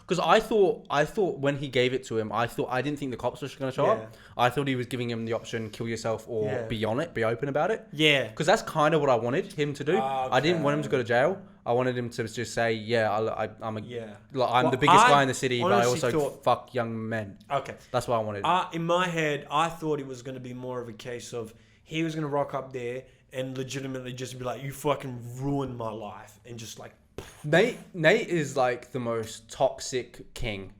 Because I thought when he gave it to him, I didn't think the cops were going to show up. I thought he was giving him the option: kill yourself or be on it, be open about it. Yeah, Because that's kind of what I wanted him to do. I didn't want him to go to jail. I wanted him to just say, I'm Well, the biggest I guy in the city, but I honestly also thought- fuck young men. Okay. That's what I wanted. In my head, I thought it was going to be more of a case of he was going to rock up there and legitimately just be like, "You fucking ruined my life," and just like. Nate is like the most toxic king.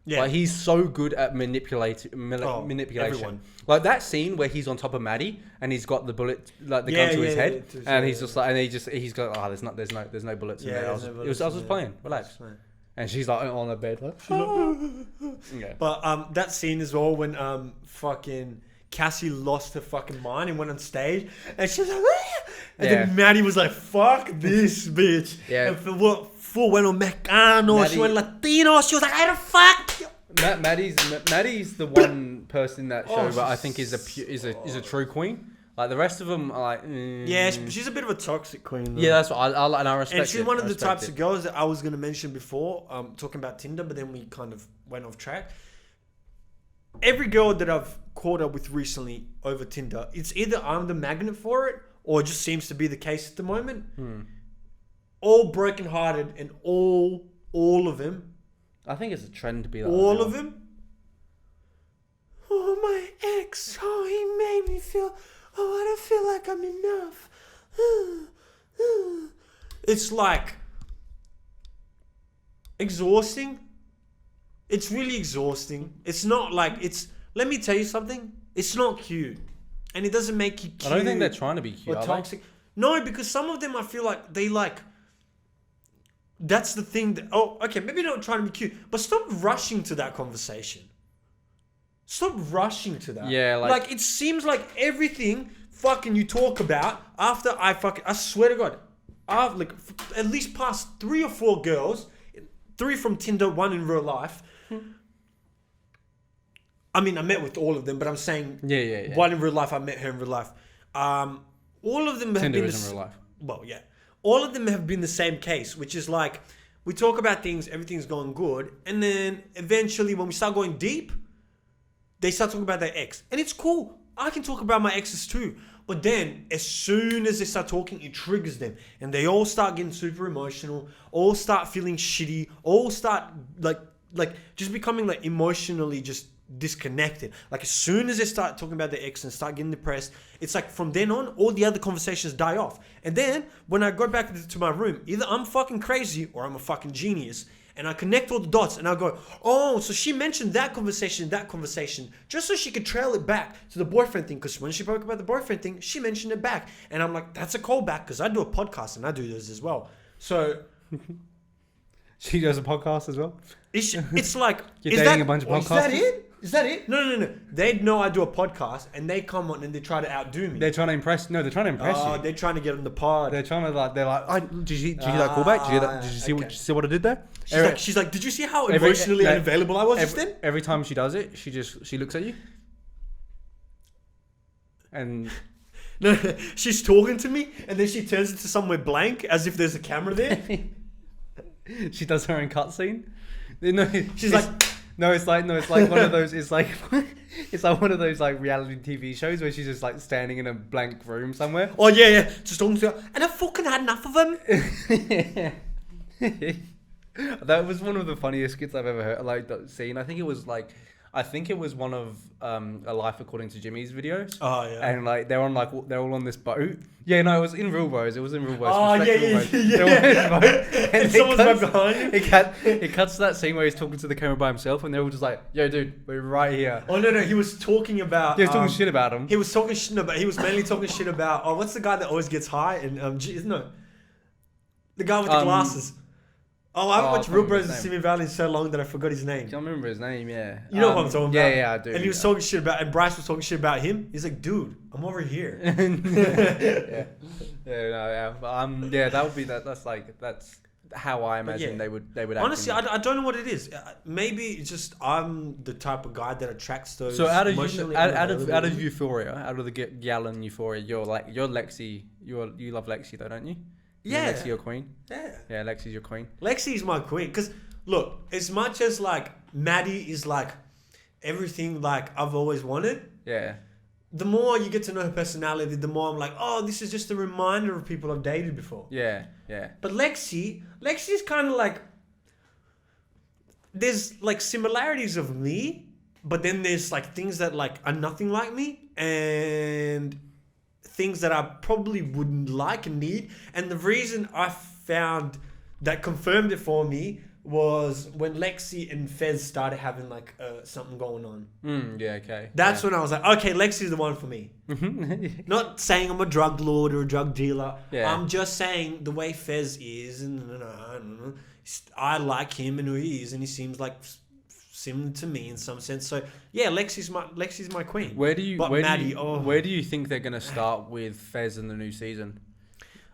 Yeah. Like, he's so good at manipulation. everyone. Like that scene where he's on top of Maddie and he's got the bullet, like the gun to his head, and he's just like, and he's got, there's no bullets in there. I was just playing, relax. And she's like on the bed, like, okay. But that scene as well when fucking Cassie lost her fucking mind and went on stage, and she was like, "Ah!" And then Maddie was like, "Fuck this bitch." Yeah. And for went on Mexicano, she went Latino. She was like, "I don't fuck you." Maddie's the one person in that show, Oh, but I think is a true queen. Like the rest of them are like, Yeah, she's a bit of a toxic queen. Though. yeah, that's what I respect. And she's it. one I of the respect types it. of girls that I was going to mention before, talking about Tinder, but then we kind of went off track. Every girl that I've caught up with recently over Tinder, it's either I'm the magnet for it, or it just seems to be the case at the moment. All brokenhearted, and all of them. I think it's a trend to be like All that of now. them. Oh, my ex. Oh, he made me feel. Oh, I don't feel like I'm enough. It's like exhausting. It's really exhausting. It's not like it's. Let me tell you something. It's not cute, and it doesn't make you cute. I don't think they're trying to be cute. Or Are they? toxic. No, because some of them I feel like they like. That's the thing that. Oh, okay. Maybe not trying to be cute, but stop rushing to that conversation. Stop rushing to that. Yeah, like it seems like everything fucking you talk about after I swear to God, I've like at least past 3 or 4 girls, 3 from Tinder, 1 in real life. I mean, I met with all of them, but I'm saying yeah. 1 in real life. I met her in real life. All of them have Tinder been is in real life. Well, yeah. All of them have been the same case, which is like we talk about things, everything's going good, and then eventually when we start going deep, they start talking about their ex. And it's cool. I can talk about my exes too. But then as soon as they start talking, it triggers them. And they all start getting super emotional, all start feeling shitty, all start like just becoming like emotionally just disconnected. Like as soon as they start talking about their ex and start getting depressed, it's like from then on, all the other conversations die off. And then when I go back to my room, either I'm fucking crazy or I'm a fucking genius. And I connect all the dots and I go, oh, so she mentioned that conversation, just so she could trail it back to the boyfriend thing. Because when she spoke about the boyfriend thing, she mentioned it back. And I'm like, that's a callback because I do a podcast and I do this as well. So She does a podcast as well. it's like, You're dating a bunch of Is that podcasters? it? Is that it? No. They know I do a podcast and they come on and they try to outdo me. They're trying to impress. No, they're trying to impress Oh, you. they're trying to get on the pod. They're trying to like. They're like, did you hear that callback? Did you hear that? Did you see Okay. see what I did there? She's like, did you see how Every- emotionally no, unavailable I was just then? Every time she does it, she looks at you, and No, she's talking to me and then she turns into somewhere blank as if there's a camera there. she does her own cutscene. No, She's like, no, it's like one of those. It's like it's like one of those like reality TV shows where she's just like standing in a blank room somewhere. oh yeah, just talking to her. And I fucking had enough of them. That was one of the funniest skits I've ever heard, like seen. I think it was one of A Life According to Jimmy's videos. Oh yeah. And like they're all on this boat. Yeah, no, it was in Real Bros. It was in Real Bros. Oh, Respect yeah, Real Bros. yeah. They're on this boat, And it someone's cuts- right behind you. It cuts to that scene where he's talking to the camera by himself, and they're all just like, "Yo, dude, we're right here." Oh no, he was talking about. He was talking shit about him. He was talking shit about. He was mainly talking shit about. Oh, what's the guy that always gets high? And no, the guy with the glasses. Oh, I haven't watched I Real can't remember Bros in his Simi Valley in so long that I forgot his name. I can't remember his name. Yeah, You know what I'm talking about? Yeah, I do. And he was talking shit about, and Bryce was talking shit about him. He's like, dude, I'm over here. Yeah, that would be that. That's how I imagine yeah. they would. Honestly, act in. I don't know what it is. Maybe it's just I'm the type of guy that attracts those. So out of emotionally Euphoria, unavailable out of the gal in Euphoria, you're Lexi. You love Lexi though, don't you? Yeah. Lexi your queen. Yeah. Lexi's your queen. Lexi's my queen. Because, look, as much as, like, Maddie is, like, everything, like, I've always wanted, Yeah. the more you get to know her personality, the more I'm like, oh, this is just a reminder of people I've dated before. Yeah. But Lexi's kind of like, there's, like, similarities of me, but then there's, like, things that, like, are nothing like me, and things that I probably wouldn't like and need. And the reason I found that confirmed it for me was when Lexi and Fez started having like something going on. Yeah. Okay. That's when I was like, okay, Lexi's the one for me. Not saying I'm a drug lord or a drug dealer. Yeah. I'm just saying the way Fez is, and I like him and who he is, and he seems like similar to me in some sense. So yeah, Lexi's my queen. Where do you But where Maddie, do you, where do you think they're gonna start with Fez in the new season?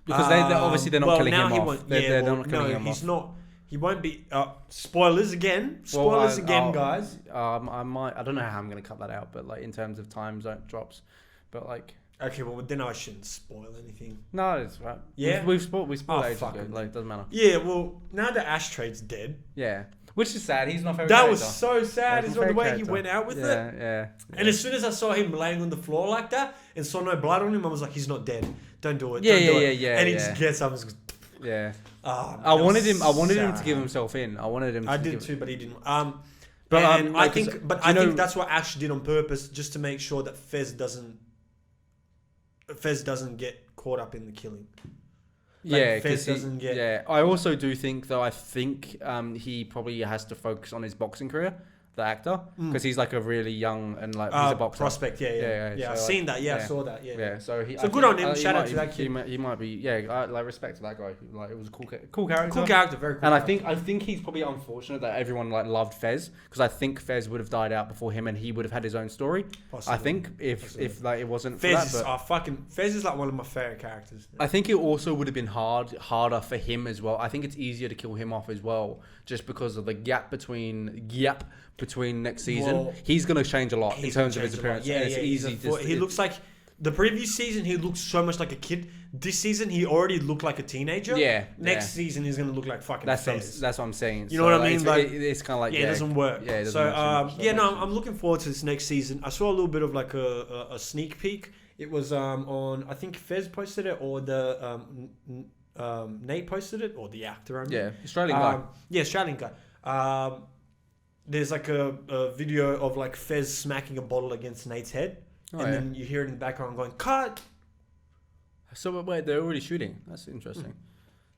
Because they're obviously they're not killing him off. They're not killing him he's off. not. He won't be. Spoilers again. Spoilers again, guys. I don't know how I'm gonna cut that out, but like in terms of time zone drops, but like. Okay, well then I shouldn't spoil anything. No, it's right. Yeah? We've spoiled ages fuck ago. it. Like, it doesn't matter. Yeah, well now that Ashtrade's dead. Yeah. Which is sad. He's my favorite That character. was so sad. Is the way he went out with it. Yeah. And as soon as I saw him laying on the floor like that and saw no blood on him, I was like, he's not dead. Don't do it. Yeah, Don't do yeah, it. yeah, And he yeah. just gets up and just. Yeah. Oh, man, I that wanted was him. I wanted him to sad. give himself in. I did too, but he didn't. But, and like, I think that's what Ash did on purpose, just to make sure that Fez doesn't get caught up in the killing. Like, Fez doesn't get. Yeah, I also do think though. I think he probably has to focus on his boxing career, the actor, because he's like a really young and like he's a boxer. Prospect. Yeah. So, I've seen that. Yeah, I saw that. Yeah. Yeah. So good on him. Shout out to that kid. He might be. Yeah, I like respect to that guy. Like it was a cool character. Cool character. Very cool. And character. I think he's probably unfortunate that everyone like loved Fez, because I think Fez would have died out before him and he would have had his own story. Possibly. I think if like it wasn't for Fez that, Fez is like one of my favorite characters. I think it also would have been harder for him as well. I think it's easier to kill him off as well, just because of the gap between next season. Well, he's going to change a lot in terms of his changed a lot. appearance. Yeah, and it's easy. he looks like the previous season. He looked so much like a kid. This season, he already looked like a teenager. Yeah. Next season, he's gonna look like fucking. That's Fez. what I'm saying. You know what I mean? It's kind of like it doesn't work. Yeah, it doesn't work too much. I'm looking forward to this next season. I saw a little bit of like a sneak peek. It was on, I think Fez posted it, or the Nate posted it, or the actor. I mean. Yeah, Australian guy. Yeah, Australian guy. There's like a video of like Fez smacking a bottle against Nate's head, then you hear it in the background going cut. So wait, they're already shooting. That's interesting.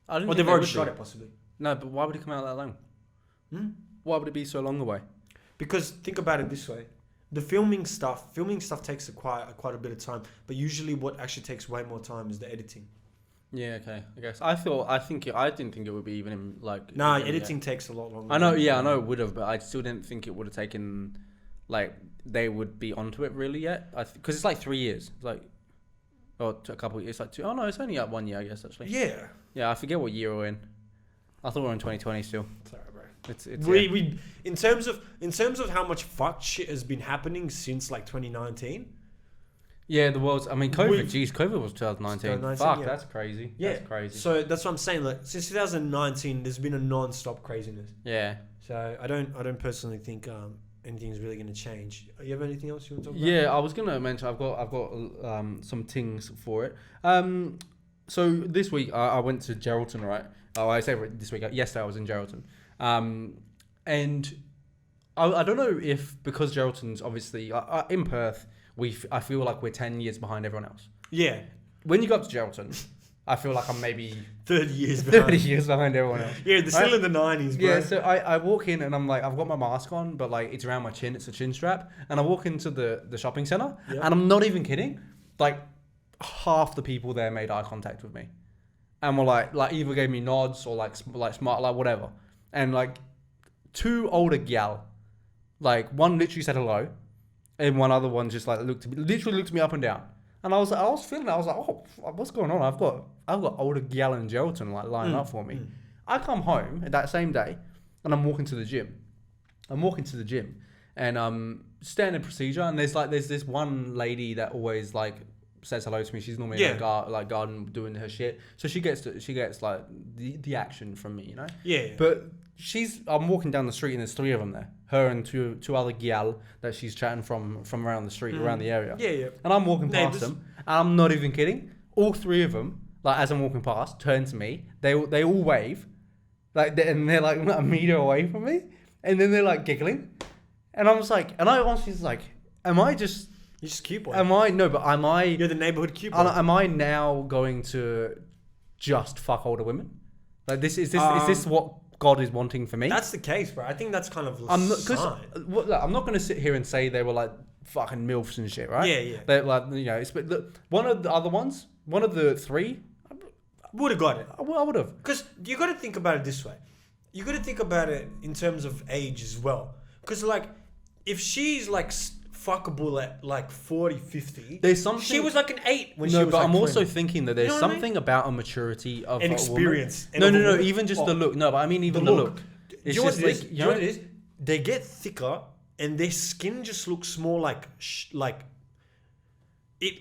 I didn't. Well, think they've already would shot be. it possibly. No, but why would it come out that long? Why would it be so long away? Because think about it this way. The filming stuff takes quite a bit of time, but usually what actually takes way more time is the editing. Yeah, okay. I guess I didn't think it would be even in, like. Nah, editing takes a lot longer. I know. Yeah, I know it would have, but I still didn't think it would have taken, like, they would be onto it really yet. Because it's like 3 years, it's like, or a couple. It's like 2. Oh no, it's only like 1 year, I guess actually. Yeah. Yeah, I forget what year we're in. I thought we were in 2020 still. Sorry, bro. It's we in terms of how much fuck shit has been happening since like 2019. Yeah, the world's. I mean, COVID. COVID was 2019. 2019, Fuck, yeah. that's crazy. Yeah, that's crazy. So that's what I'm saying. Like since 2019, there's been a non-stop craziness. Yeah. So I don't personally think anything's really going to change. You have anything else you want to talk about? Yeah, I was gonna mention. I've got some things for it. So this week I went to Geraldton, right? Oh, I say this week. Yesterday I was in Geraldton. And I don't know if, because Geraldton's obviously in Perth, I feel like we're 10 years behind everyone else. Yeah. When you go up to Geraldton, I feel like I'm maybe 30 years behind everyone else. Yeah, they're still in the 90s, bro. Yeah, so I walk in and I'm like, I've got my mask on, but like it's around my chin, it's a chin strap. And I walk into the shopping centre, and I'm not even kidding. Like half the people there made eye contact with me. And were like either gave me nods or like smart, like whatever. And like 2 older gal, like one literally said hello, and one other one just like literally looked me up and down. And I was feeling it. I was like, oh, what's going on? I've got older gal in Geraldton like lining up for me. I come home that same day, and I'm walking to the gym. And standard procedure. And there's this one lady that always like says hello to me. She's normally in the garden doing her shit. So she gets like the action from me, you know. Yeah. But I'm walking down the street and there's 3 of them there. Her and two other gal that she's chatting from around the street, around the area. Yeah, yeah. And I'm walking past them, and I'm not even kidding. All 3 of them, like as I'm walking past, turn to me. They all wave, and they're like a meter away from me, and then they're like giggling, and I was like, and I honestly was like, am I just? You're just cute boy. Am I? No, but am I? You're the neighborhood cute boy. Am I now going to just fuck older women? Like is this what God is wanting for me? That's the case, bro. I think that's kind of I'm not going to sit here and say they were like fucking MILFs and shit, right? Yeah, yeah. They're like, you know, one of the other ones, one of the 3, would have got it. I would have. Because you got to think about it this way. You got to think about it in terms of age as well. Because like, if she's like fuckable at like 40, 50, There's something. she was like an 8 when she No, was but like I'm 20. also thinking that there's You know what I mean? something about a maturity of And a experience. Woman. And No, of a woman. even just Oh, the look. No, but I mean even the look. It's you know what just it is? like You know what it is? They get thicker and their skin just looks more like it.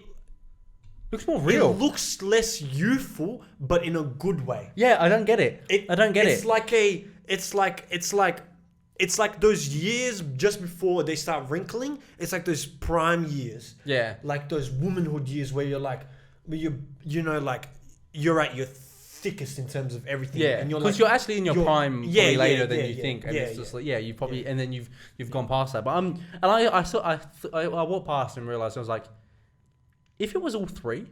looks more real. It looks less youthful, but in a good way. Yeah, I don't get it. I don't get it's it. Like it's like those years just before they start wrinkling. It's like those prime years. Yeah. Like those womanhood years where you're like, where like you're at your thickest in terms of everything. Yeah, and because you're actually in your prime probably later than you think, and yeah, it's just like you probably and then you've gone past that. But I walked past and realized I was like, if it was all three,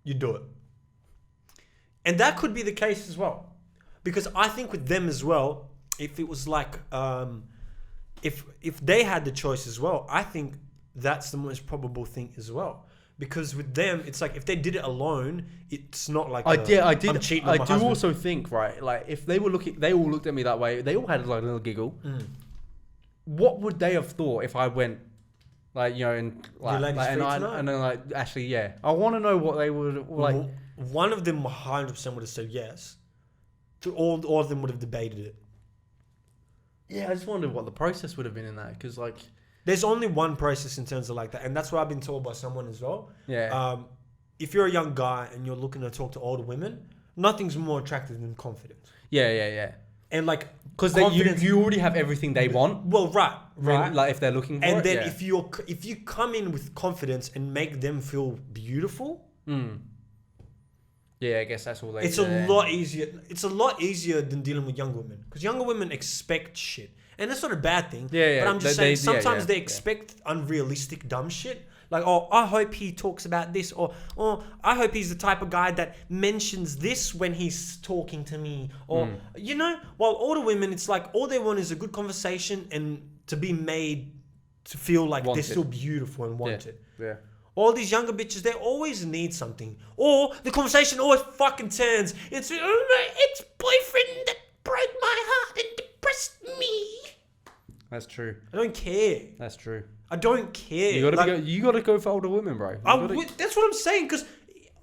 you do it, and that could be the case as well, because I think with them as well, if it was like if they had the choice as well, I think that's the most probable thing as well. Because with them, it's like if they did it alone, it's not like I do husband. also think, right, like if they were looking, they all looked at me that way. They all had like a little giggle. What would they have thought if I went, like, you know, and like, and then like actually, yeah, I want to know what they would like. One of them 100% would have said yes. All of them would have debated it. Yeah, I just wondered what the process would have been in that, because like. There's only one process in terms of like that, and that's what I've been told by someone as well. Yeah. If you're a young guy and you're looking to talk to older women, nothing's more attractive than confidence. Yeah. And like, because you already have everything they want. Well, right. Like if they're looking for and it. then yeah. if you come in with confidence and make them feel beautiful, yeah, I guess that's all they. It's a lot easier. It's a lot easier than dealing with younger women, because younger women expect shit. And that's not a bad thing. Yeah. But I'm just saying, sometimes they expect unrealistic, dumb shit. Like, oh, I hope he talks about this. Or I hope he's the type of guy that mentions this when he's talking to me. Or, you know, while older women, it's like all they want is a good conversation and to be made to feel like they're still beautiful and wanted. Yeah. All these younger bitches, they always need something. Or the conversation always fucking turns. It's, oh, my ex-boyfriend that broke my heart and depressed me. That's true. I don't care. That's true. I don't care. You gotta go for older women, bro. That's what I'm saying, because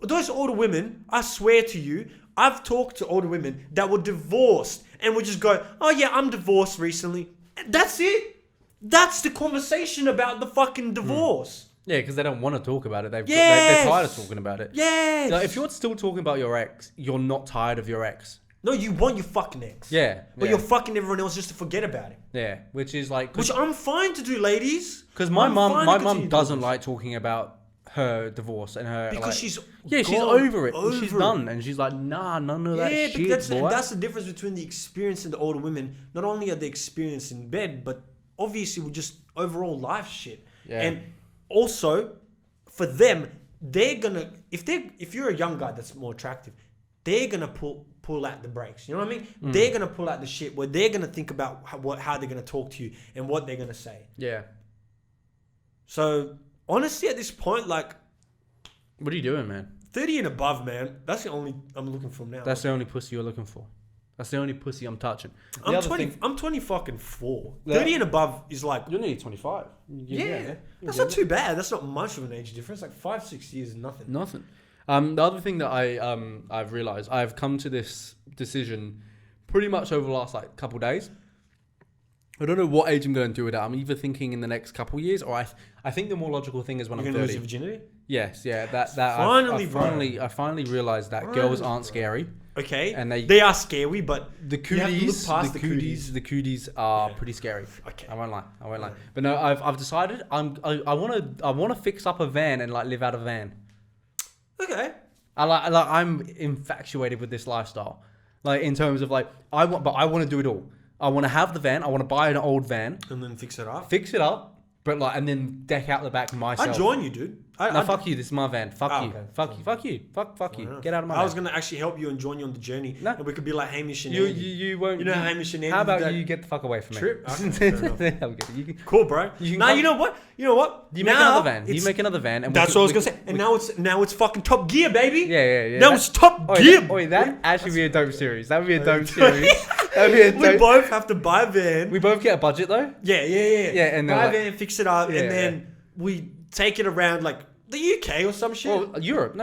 those older women, I swear to you, I've talked to older women that were divorced and would just go, oh yeah, I'm divorced recently. That's it. That's the conversation about the fucking divorce. Yeah, because they don't want to talk about it. They're tired of talking about it. Yes. Like, if you're still talking about your ex, you're not tired of your ex. No, you want your fucking ex. Yeah. But you're fucking everyone else just to forget about it. Yeah, which is like... Which I'm fine to do, ladies. Because my mum doesn't like talking about her divorce and her... Because she's... Yeah, she's over it. She's done. And she's like, nah, none of that shit, boy. That's the difference between the experience and the older women. Not only are they experienced in bed, but obviously with just overall life shit. Yeah. And also, for them, they're gonna... If you're a young guy that's more attractive, they're gonna pull out the brakes. You know what I mean? They're gonna pull out the shit where they're gonna think about how they're gonna talk to you and what they're gonna say. Yeah. So honestly, at this point, like, what are you doing, man? 30 and above, man. That's the only I'm looking for now. That's the only pussy you're looking for. That's the only pussy I'm touching. I'm 20 fucking 4. 30 and above is like... You're nearly 25. Yeah. That's not too bad. That's not much of an age difference. Like 5-6 years is nothing. Nothing. The other thing that I've realized, I've come to this decision pretty much over the last like couple days. I don't know what age I'm going to do with it. I'm either thinking in the next couple years, or I think the more logical thing is when I'm 30. You're going to lose your virginity? Yes, yeah. I finally realized that girls aren't scary. Okay, and they are scary, but the cooties are pretty scary. Okay, I won't lie. But no, I've decided I want to fix up a van and like live out of a van. Okay. I'm infatuated with this lifestyle. Like in terms of like I want to do it all. I want to have the van. I want to buy an old van and then fix it up. But like, and then deck out the back myself. I'd join you, dude. Fuck you. This is my van. Fuck you. Okay. Fuck you. Fuck you. Get out of my van. I was going to actually help you and join you on the journey. No. And we could be like Hamish and Andy. You won't. You know Hamish and Andy? How about you get the fuck away from me? Trip? Okay, cool, bro. You know what? You make another van. You make another van. And that's what I was going to say. And now it's fucking Top Gear, baby. Yeah. Now it's Top Gear. That'd actually be a dope series. That would be a dope series. We both have to buy a van. We both get a budget though. Yeah. And then buy a like, van, fix it up, Yeah, and then we take it around like the UK or some shit. well, Europe,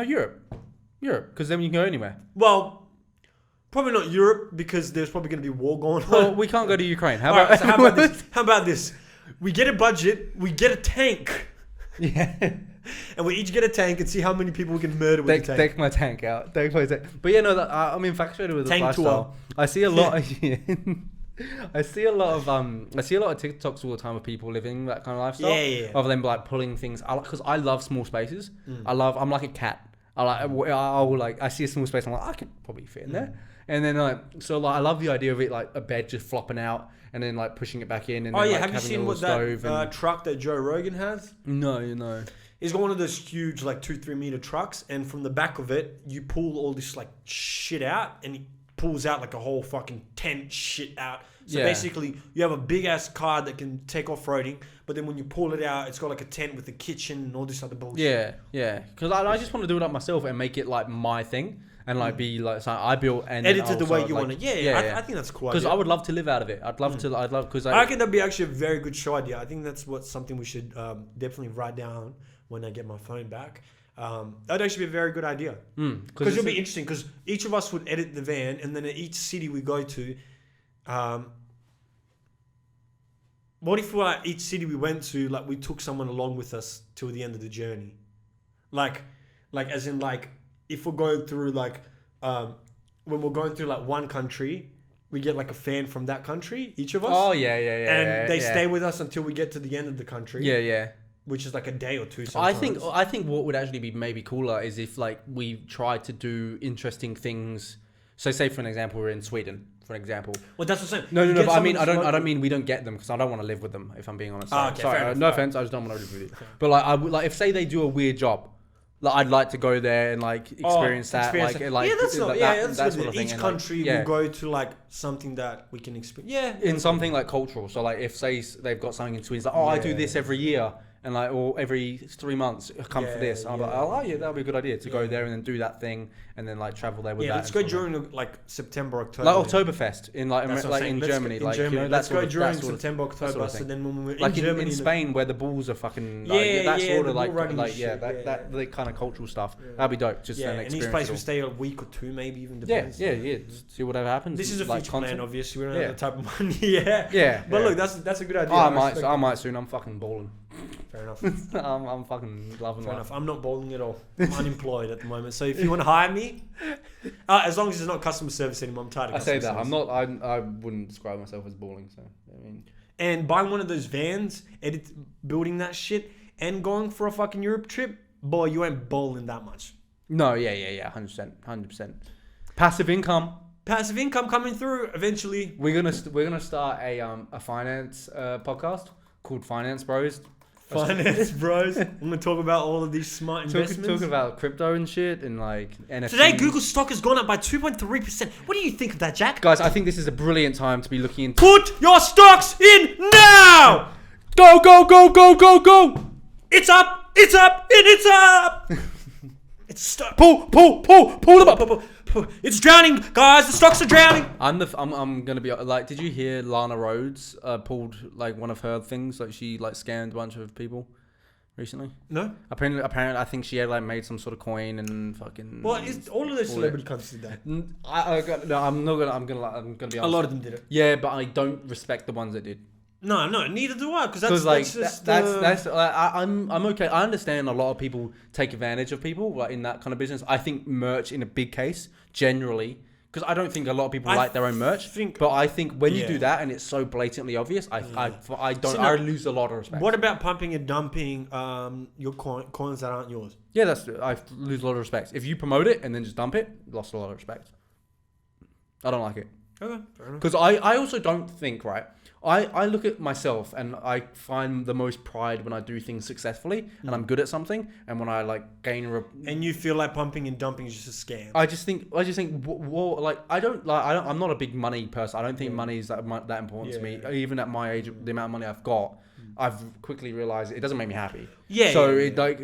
because then you can go anywhere. Well, probably not Europe because there's probably going to be war going on. Well, we can't go to Ukraine. How Alright, about so how about this? How about this? We get a budget, we get a tank, Yeah. and we each get a tank and see how many people we can murder with the tank. Take my tank out. Take my tank. But yeah, no, I'm infatuated with this Tank lifestyle. tour. I see a lot. I see a lot of TikToks all the time of people living that kind of lifestyle. Yeah. Of them like pulling things. Because I love small spaces. I'm like a cat. I see a small space. I'm like, I could probably fit in there. And then I love the idea of it like a bed just flopping out and then like pushing it back in. And then, like, have you having a seen little what stove that truck that Joe Rogan has? No. He's got one of those huge, like 2-3 meter trucks, and from the back of it, you pull all this like shit out, and he pulls out like a whole fucking tent shit out. So basically, you have a big ass car that can take off roading, but then when you pull it out, it's got like a tent with a kitchen and all this other bullshit. Yeah. Because I just want to do it up myself and make it like my thing. And like be like something I built and edited the way you like, want it. Yeah. I think that's cool. Because I would love to live out of it. I'd love because I reckon that'd be actually a very good show idea. I think that's something we should definitely write down when I get my phone back. That'd actually be a very good idea. Because it'll be interesting. Because each of us would edit the van, and then at each city we go to, what if each city we went to, like we took someone along with us till the end of the journey, like as in like. If we're going through like, when we're going through like one country, we get like a fan from that country, each of us. Oh yeah. And they stay with us until we get to the end of the country. Yeah. Which is like a day or two. Sometimes. I think what would actually be maybe cooler is if like we tried to do interesting things. So say for an example, we're in Sweden. For an example. Well, that's what I'm saying. No. But I don't mean we don't get them because I don't want to live with them. If I'm being honest. Sorry. No offense. I just don't want to live with you. Okay. But like I would like if say they do a weird job. Like I'd like to go there and like experience that. That's sort of thing. Each country will go to like something that we can experience. Yeah, in something like cultural. So like if say they've got something in Sweden, it's like I do this every year and like or every 3 months come for this. I'm like, that'd be a good idea to go there and then do that thing and then like travel there with that. Let's go during like September, October. Like Oktoberfest in in Germany. Like you know, let's go during September, October. So then when we're in Germany, in Spain where the balls are fucking that sort of that kind of cultural stuff. That'd be dope. Just an experience. In each place we stay a week or two, maybe even depends. Yeah. See whatever happens. This is a future plan, obviously. We don't have the type of money. Yeah. But look, that's a good idea. I might soon. I'm fucking balling. Fair enough. I'm fucking loving Fair life. enough. I'm not bowling at all. I'm unemployed at the moment. So if you want to hire me, as long as it's not customer service anymore, I'm tired of customer service. I say that. I wouldn't describe myself as balling. So I mean, and buying one of those vans, building that shit, and going for a fucking Europe trip, boy, you ain't bowling that much. No, yeah, 100%. Passive income coming through eventually. We're gonna start a finance podcast called Finance Bros. Finance Bros. I'm gonna talk about all of these smart investments. Talk about crypto and shit and like NFTs. Today, Google stock has gone up by 2.3%. What do you think of that, Jack? Guys, I think this is a brilliant time to be looking into. Put your stocks in now. Go! It's up, and it's up. It's stuck. Pull them up. It's drowning, guys. The stocks are drowning. I'm gonna be like. Did you hear Lana Rhodes pulled like one of her things? Like she like scammed a bunch of people recently. No. Apparently, I think she had like made some sort of coin and fucking. Well, all of those celebrity cunts did that. I'm gonna be honest. A lot of them did it. Yeah, but I don't respect the ones that did. No, neither do I. Because I'm okay. I understand a lot of people take advantage of people like in that kind of business. I think merch in a big case generally, because I don't think a lot of people like their own merch. But I think when you do that and it's so blatantly obvious, I lose a lot of respect. What about pumping and dumping your coins that aren't yours? Yeah, I lose a lot of respect. If you promote it and then just dump it, lost a lot of respect. I don't like it. Okay, fair enough. Because I also don't think, right, I look at myself and I find the most pride when I do things successfully and I'm good at something, and when I like gain and you feel like pumping and dumping is just a scam. I just think like I'm not a big money person. I don't think money is that important to me. Even at my age, the amount of money I've got, I've quickly realized it doesn't make me happy. But like,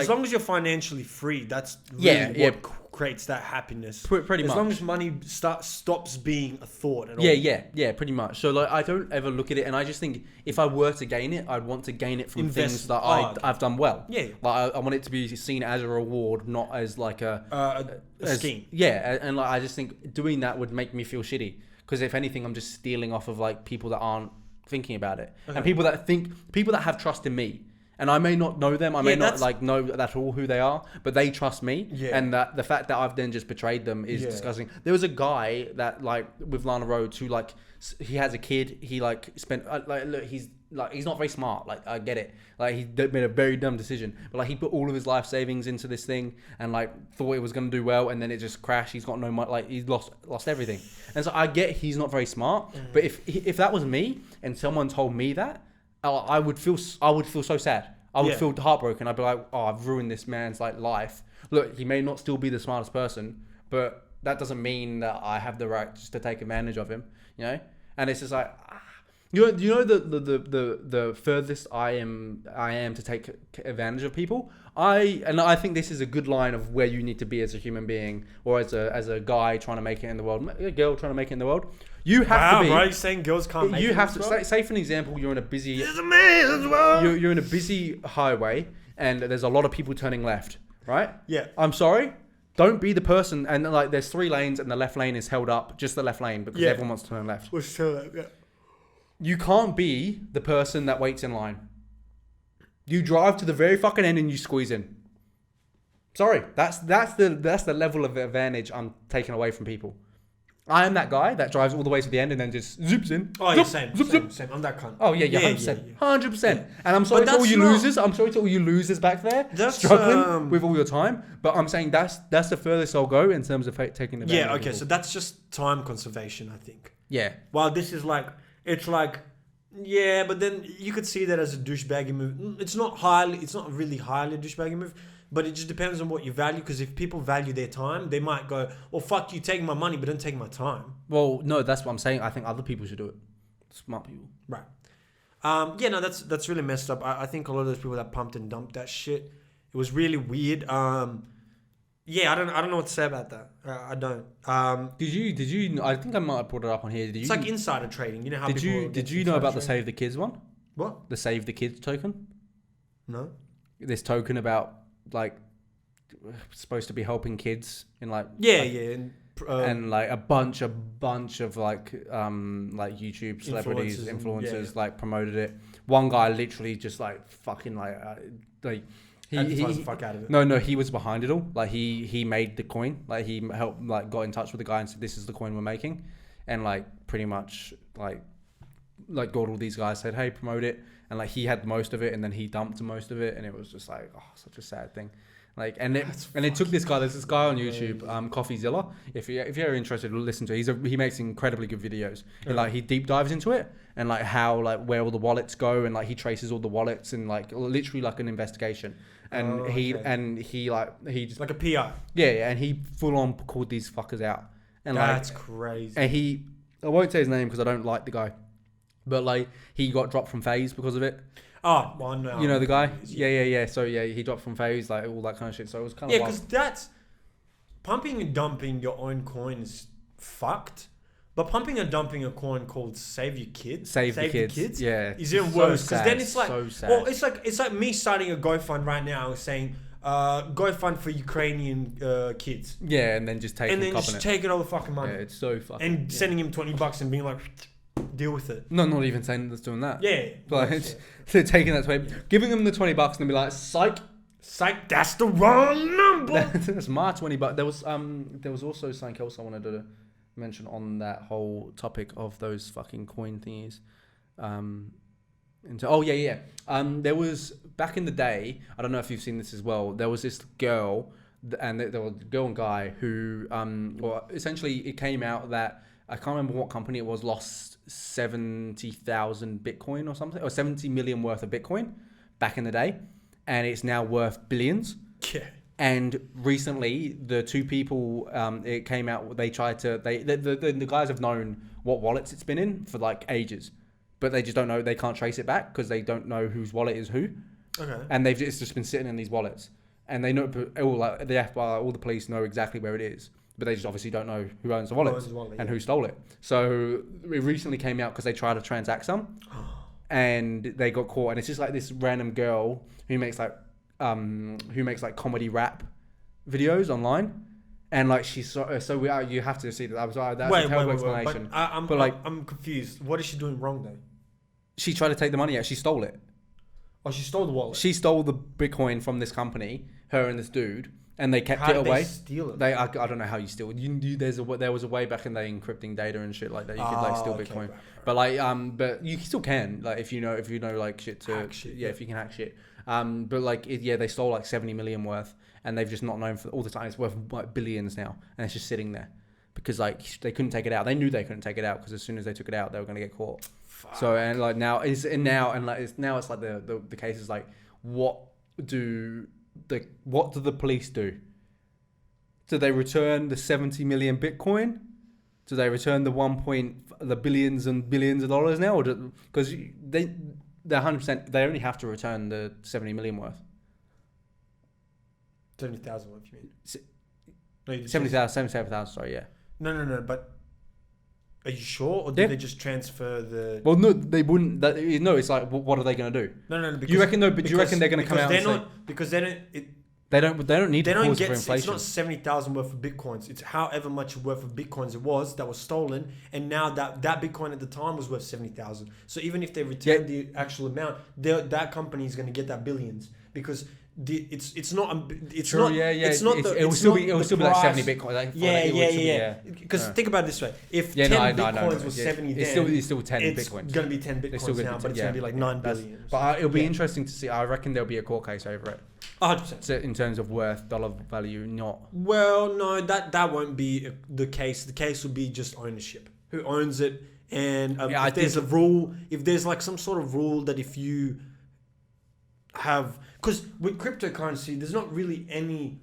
as long as you're financially free, that's really what creates that happiness. Pretty much. As long as money stops being a thought at all. Yeah, pretty much. So like, I don't ever look at it, and I just think if I were to gain it, I'd want to gain it from things that I've done well. Yeah. Like I want it to be seen as a reward, not as like a scheme. Yeah, and like I just think doing that would make me feel shitty, because if anything, I'm just stealing off of like people that aren't thinking about it, and people that have trust in me. And I may not know them, I may not like know at all who they are, but they trust me. Yeah. And that the fact that I've then just betrayed them is disgusting. There was a guy that like with Lana Rhodes who like he has a kid. He like spent like look, he's not very smart. Like I get it. Like he made a very dumb decision, but like he put all of his life savings into this thing and like thought it was gonna do well, and then it just crashed. He's got no money. Like he's lost everything. And so I get he's not very smart, but if that was me and someone told me that, I would feel so sad. I would feel heartbroken. I'd be like, oh, I've ruined this man's like life. Look, he may not still be the smartest person, but that doesn't mean that I have the right just to take advantage of him, you know? And it's just like, you know the furthest I am to take advantage of people. I think this is a good line of where you need to be as a human being, or as a guy trying to make it in the world, a girl trying to make it in the world. You have to be. Wow, right? Saying girls can't make it. You have to say for an example, you're in a busy. There's a man's world. You're in a busy highway, and there's a lot of people turning left, right? Yeah. I'm sorry. Don't be the person, and like there's 3 lanes, and the left lane is held up, just the left lane, because everyone wants to turn left. You can't be the person that waits in line. You drive to the very fucking end and you squeeze in. Sorry, that's the level of advantage I'm taking away from people. I am that guy that drives all the way to the end and then just zips in. Oh, yeah, same. I'm that cunt. Oh, yeah, 100%. 100%. And I'm sorry to all you losers. I'm sorry to all you losers back there struggling with all your time. But I'm saying that's the furthest I'll go in terms of taking advantage of people. So that's just time conservation, I think. Yeah. While this is like, it's like, yeah, but then you could see that as a douchebaggy move. It's not really highly a douchebaggy move. But it just depends on what you value, because if people value their time, they might go, well, fuck you, take my money, but don't take my time. Well, no, that's what I'm saying. I think other people should do it. Smart people. Right. That's really messed up. I think a lot of those people that pumped and dumped that shit, it was really weird. I don't know what to say about that. I don't. Did you? I think I might have brought it up on here. It's like insider trading. You know how did you know about the Save the Kids one? What? The Save the Kids token? No. This token about like supposed to be helping kids in like and like a bunch of like YouTube celebrities influencers like promoted it. One guy literally just like fucking like he the fuck out of it. No, he was behind it all. Like he made the coin. Like he helped, like got in touch with the guy and said, this is the coin we're making, and like pretty much like got all these guys, said, hey, promote it. And like he had most of it, and then he dumped most of it, and it was just like, oh, such a sad thing. Like, and it took this guy. There's this guy on YouTube, CoffeeZilla. If you're interested, listen to it. He makes incredibly good videos. And like he deep dives into it, and like how like where all the wallets go, and like he traces all the wallets, and like literally like an investigation. And he just like a PI. Yeah, and he full on called these fuckers out. And that's crazy. And I won't say his name because I don't like the guy. But like he got dropped from FaZe because of it. Oh, well, no. You know the guy? Yeah. So yeah, he dropped from FaZe, like all that kind of shit. So it was kind of because that's pumping and dumping your own coin is fucked. But pumping and dumping a coin called Save Your Kids, Save the kids, yeah, is even worse, because then it's like, so sad. Well, it's like me starting a GoFund right now saying, GoFund for Ukrainian kids. Yeah, and then just taking all the fucking money. Yeah, it's so fucking. And sending him $20 and being like, deal with it. No, not even saying that's doing that. Yeah. Like, they're taking that 20, giving them the $20 and be like, psych, that's the wrong number. That's my $20. There was also something else I wanted to mention on that whole topic of those fucking coin thingies. There was back in the day, I don't know if you've seen this as well, there was this girl, and there was a girl and guy who essentially it came out that I can't remember what company it was, lost 70,000 Bitcoin or something, or 70 million worth of Bitcoin back in the day, and it's now worth billions. Yeah. And recently, the two people, it came out, the guys have known what wallets it's been in for like ages, but they just don't know, they can't trace it back because they don't know whose wallet is who. Okay. And it's just been sitting in these wallets. and they know all the FBI, all the police know exactly where it is, but they just obviously don't know who owns the wallet and who stole it. So it recently came out because they tried to transact some, and they got caught. And it's just like this random girl who makes like comedy rap videos online. And like she's you have to see that. That's a terrible explanation. But I'm confused. What is she doing wrong though? She tried to take the money out. She stole it. Oh, she stole the wallet. She stole the Bitcoin from this company, her and this dude, and they kept it away. How did they steal it? I don't know how you steal it. There was a way back in the encrypting data and shit like that. You could like steal Bitcoin, right. But you still can like if you know like shit to hack shit, if you can hack shit. But like they stole like 70 million worth, and they've just not known for all the time. It's worth like billions now, and it's just sitting there because like they couldn't take it out. They knew they couldn't take it out because as soon as they took it out, they were going to get caught. Fuck. So and like now it's like the case is like what do the police do? Do they return the 70 million Bitcoin? Do they return the billions and billions of dollars now? Or because they're 100%, they only have to return the 70 million worth. 70,000 worth, you mean? No, 77,000, sorry, yeah. No, but are you sure? Or did they just transfer the... Well, no, they wouldn't. It's like, what are they going to do? No, because... Do you reckon they're going to come out and say... Because they don't... They don't need to cause for inflation. It's not 70,000 worth of Bitcoins. It's however much worth of Bitcoins it was that was stolen. And now that Bitcoin at the time was worth 70,000. So even if they return the actual amount, that company is going to get that billions. Because it will still be like 70 Bitcoin. Yeah. Because think about it this way: if 10 Bitcoins was 70, it's still 10 Bitcoins. It's going to be 10 Bitcoins now, but it's going to be like 9 billion. But it'll be interesting to see. I reckon there'll be a court case over it. 100%. In terms of worth, dollar value, not. Well, no, that won't be the case. The case will be just ownership. Who owns it? And if there's a rule, if there's like some sort of rule that if you have, because with cryptocurrency, there's not really any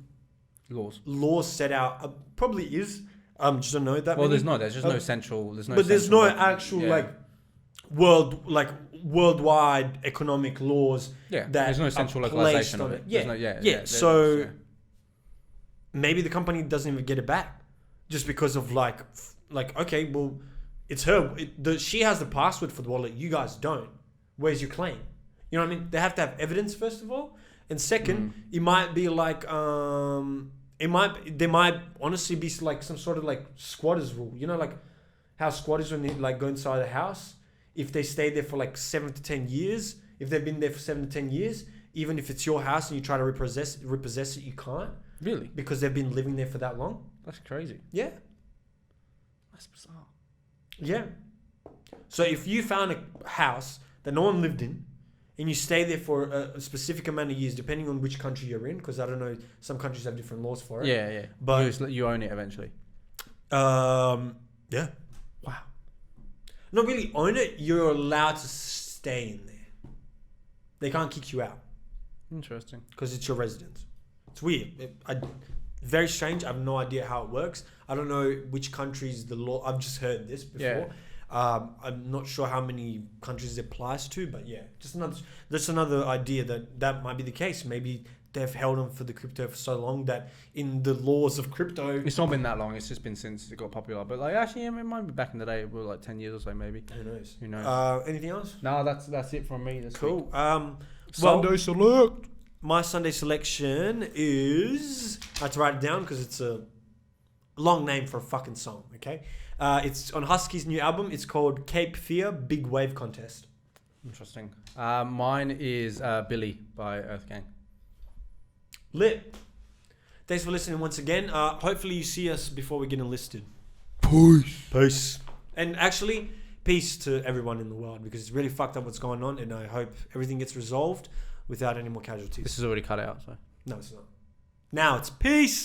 laws set out. Probably is. Just don't know that. Well, there's just no central. There's no actual worldwide economic laws. Yeah, there's no central localization of it. So maybe the company doesn't even get it back, just because of like okay, well, it's her. She has the password for the wallet. You guys don't. Where's your claim? You know what I mean? They have to have evidence first of all, and second, it might be like there might honestly be like some sort of like squatters rule. You know, like how squatters when they like go inside a house, if they stay there for like 7 to 10 years, if they've been there for 7 to 10 years, even if it's your house and you try to repossess it, you can't. Really? Because they've been living there for that long. That's crazy. Yeah. That's bizarre. Yeah. So if you found a house that no one lived in, and you stay there for a specific amount of years, depending on which country you're in, because I don't know, some countries have different laws for it. Yeah. But you own it eventually. Yeah. Wow. Not really own it. You're allowed to stay in there. They can't kick you out. Interesting. Because it's your residence. It's weird. Very strange. I have no idea how it works. I don't know which countries the law... I've just heard this before. Yeah. I'm not sure how many countries it applies to, but yeah, just another idea that might be the case. Maybe they've held on for the crypto for so long that in the laws of crypto, it's not been that long. It's just been since it got popular. But like actually, it might be back in the day. It was like 10 years or so, maybe. Who knows? Anything else? No, that's it from me this week. Sunday select. My Sunday selection is... I had to write it down because it's a long name for a fucking song. Okay. It's on Husky's new album. It's called Cape Fear Big Wave Contest. Interesting. Mine is Billy by Earth Gang. Lit. Thanks for listening once again. Hopefully you see us before we get enlisted. Peace. And actually, peace to everyone in the world, because it's really fucked up what's going on, and I hope everything gets resolved without any more casualties. This is already cut out, so. No, it's not. Now it's peace.